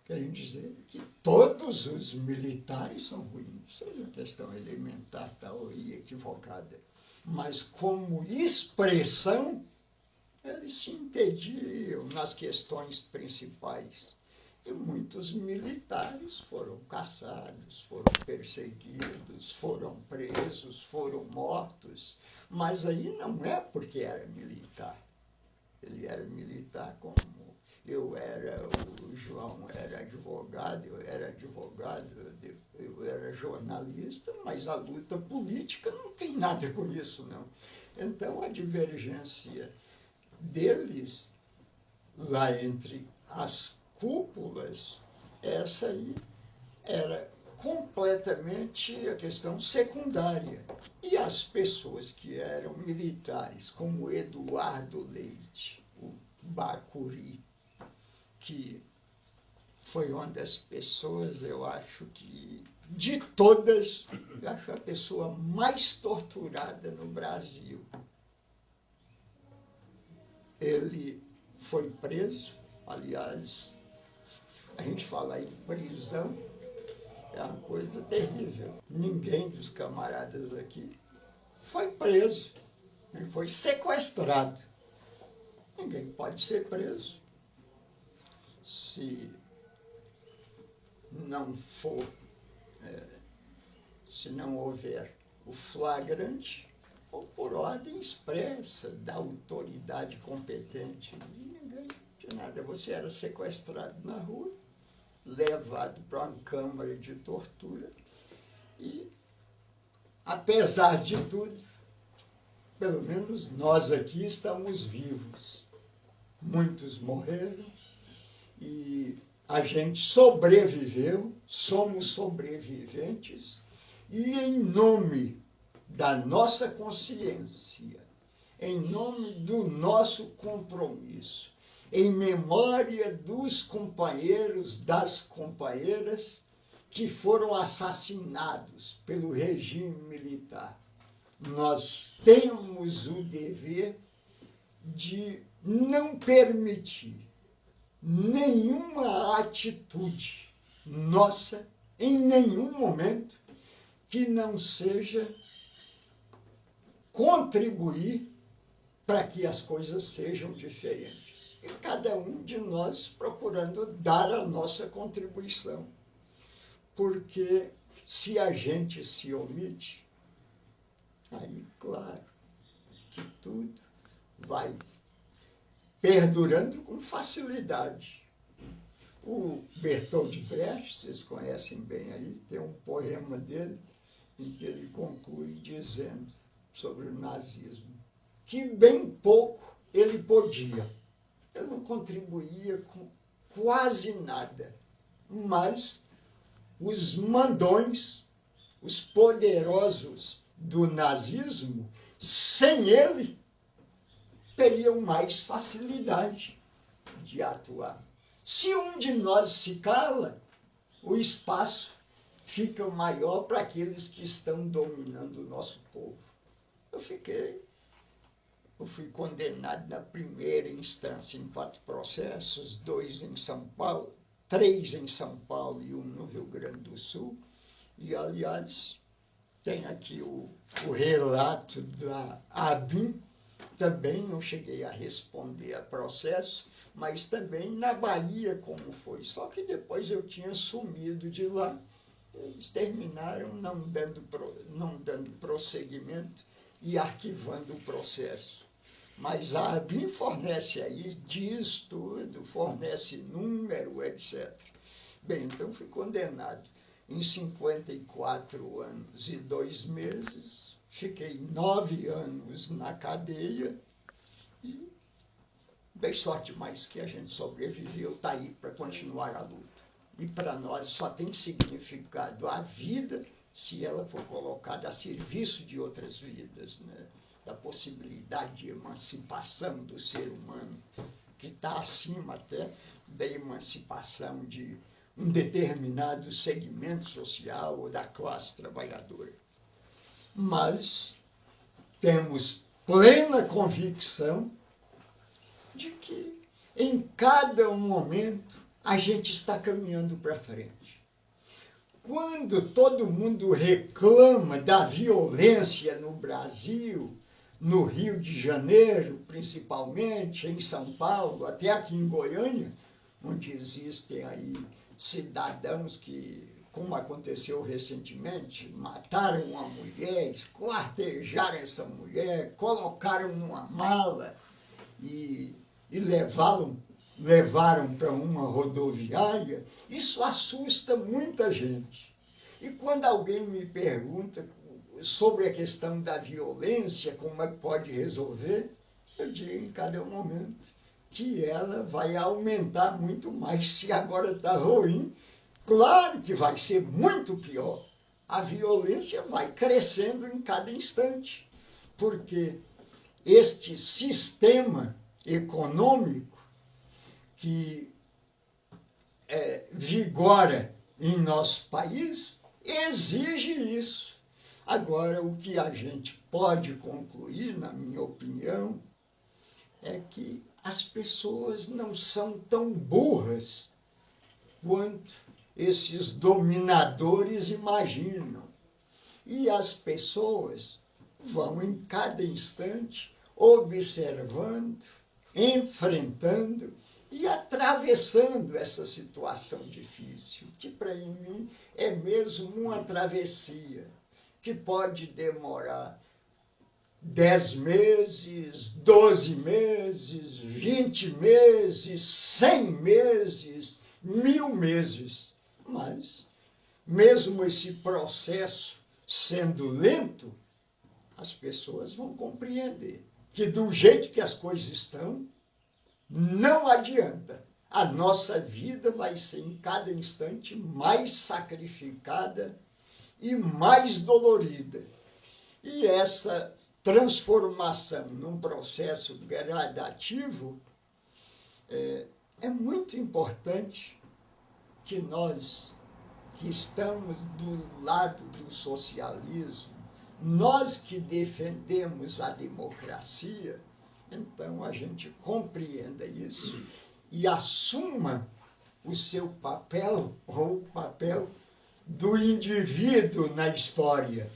querendo dizer que todos os militares são ruins. Isso é uma questão elementar, tal, e equivocada. Mas como expressão, eles se entendiam nas questões principais. E muitos militares foram caçados, foram perseguidos, foram presos, foram mortos. Mas aí não é porque era militar. Ele era militar como eu era, o João era advogado, eu era jornalista, mas a luta política não tem nada com isso, não. Então, a divergência deles, lá entre as cúpulas, essa aí era completamente a questão secundária. E as pessoas que eram militares, como Eduardo Leite, o Bacuri, que foi uma das pessoas, eu acho que, de todas, eu acho a pessoa mais torturada no Brasil. Ele foi preso, aliás, a gente fala em prisão, é uma coisa terrível. Ninguém dos camaradas aqui foi preso, ele foi sequestrado. Ninguém pode ser preso se não for, se não houver o flagrante ou por ordem expressa da autoridade competente. Ninguém tinha nada. Você era sequestrado na rua, levado para uma câmara de tortura e, apesar de tudo, pelo menos nós aqui estamos vivos. Muitos morreram e a gente sobreviveu, somos sobreviventes, e em nome da nossa consciência, em nome do nosso compromisso, em memória dos companheiros, das companheiras que foram assassinados pelo regime militar. Nós temos o dever de não permitir nenhuma atitude nossa, em nenhum momento, que não seja contribuir para que as coisas sejam diferentes. E cada um de nós procurando dar a nossa contribuição. Porque se a gente se omite, aí, claro, que tudo vai perdurando com facilidade. O Bertolt Brecht, vocês conhecem bem aí, tem um poema dele em que ele conclui dizendo sobre o nazismo que bem pouco ele podia. Ele não contribuía com quase nada, mas os mandões, os poderosos do nazismo, sem ele, teriam mais facilidade de atuar. Se um de nós se cala, o espaço fica maior para aqueles que estão dominando o nosso povo. Eu fui condenado na primeira instância em 4 processos, 2 em São Paulo, 3 em São Paulo e 1 no Rio Grande do Sul. E, aliás, tem aqui o relato da ABIN. Também não cheguei a responder a processo, mas também na Bahia como foi. Só que depois eu tinha sumido de lá. Eles terminaram não dando prosseguimento e arquivando o processo. Mas a ABIN fornece aí, diz tudo, fornece número, etc. Bem, então fui condenado em 54 anos e 2 meses. Fiquei 9 anos na cadeia e dei sorte mais que a gente sobreviveu, está aí para continuar a luta. E para nós só tem significado a vida se ela for colocada a serviço de outras vidas, né? Da possibilidade de emancipação do ser humano, que está acima até da emancipação de um determinado segmento social ou da classe trabalhadora. Mas temos plena convicção de que em cada momento a gente está caminhando para frente. Quando todo mundo reclama da violência no Brasil, no Rio de Janeiro, principalmente, em São Paulo, até aqui em Goiânia, onde existem aí cidadãos que, como aconteceu recentemente, mataram uma mulher, esquartejaram essa mulher, colocaram numa mala e levaram para uma rodoviária, isso assusta muita gente. E quando alguém me pergunta sobre a questão da violência, como é que pode resolver, eu digo em cada momento que ela vai aumentar muito mais. Se agora está ruim, claro que vai ser muito pior. A violência vai crescendo em cada instante, porque este sistema econômico que vigora em nosso país exige isso. Agora, o que a gente pode concluir, na minha opinião, é que as pessoas não são tão burras quanto esses dominadores imaginam. E as pessoas vão, em cada instante, observando, enfrentando e atravessando essa situação difícil, que para mim é mesmo uma travessia, que pode demorar 10 meses, 12 meses, 20 meses, 100 meses, 1000 meses. Mas, mesmo esse processo sendo lento, as pessoas vão compreender que, do jeito que as coisas estão, não adianta. A nossa vida vai ser, em cada instante, mais sacrificada e mais dolorida. E essa transformação num processo gradativo, é muito importante que nós, que estamos do lado do socialismo, nós que defendemos a democracia, então a gente compreenda isso e assuma o seu papel, ou o papel do indivíduo na história.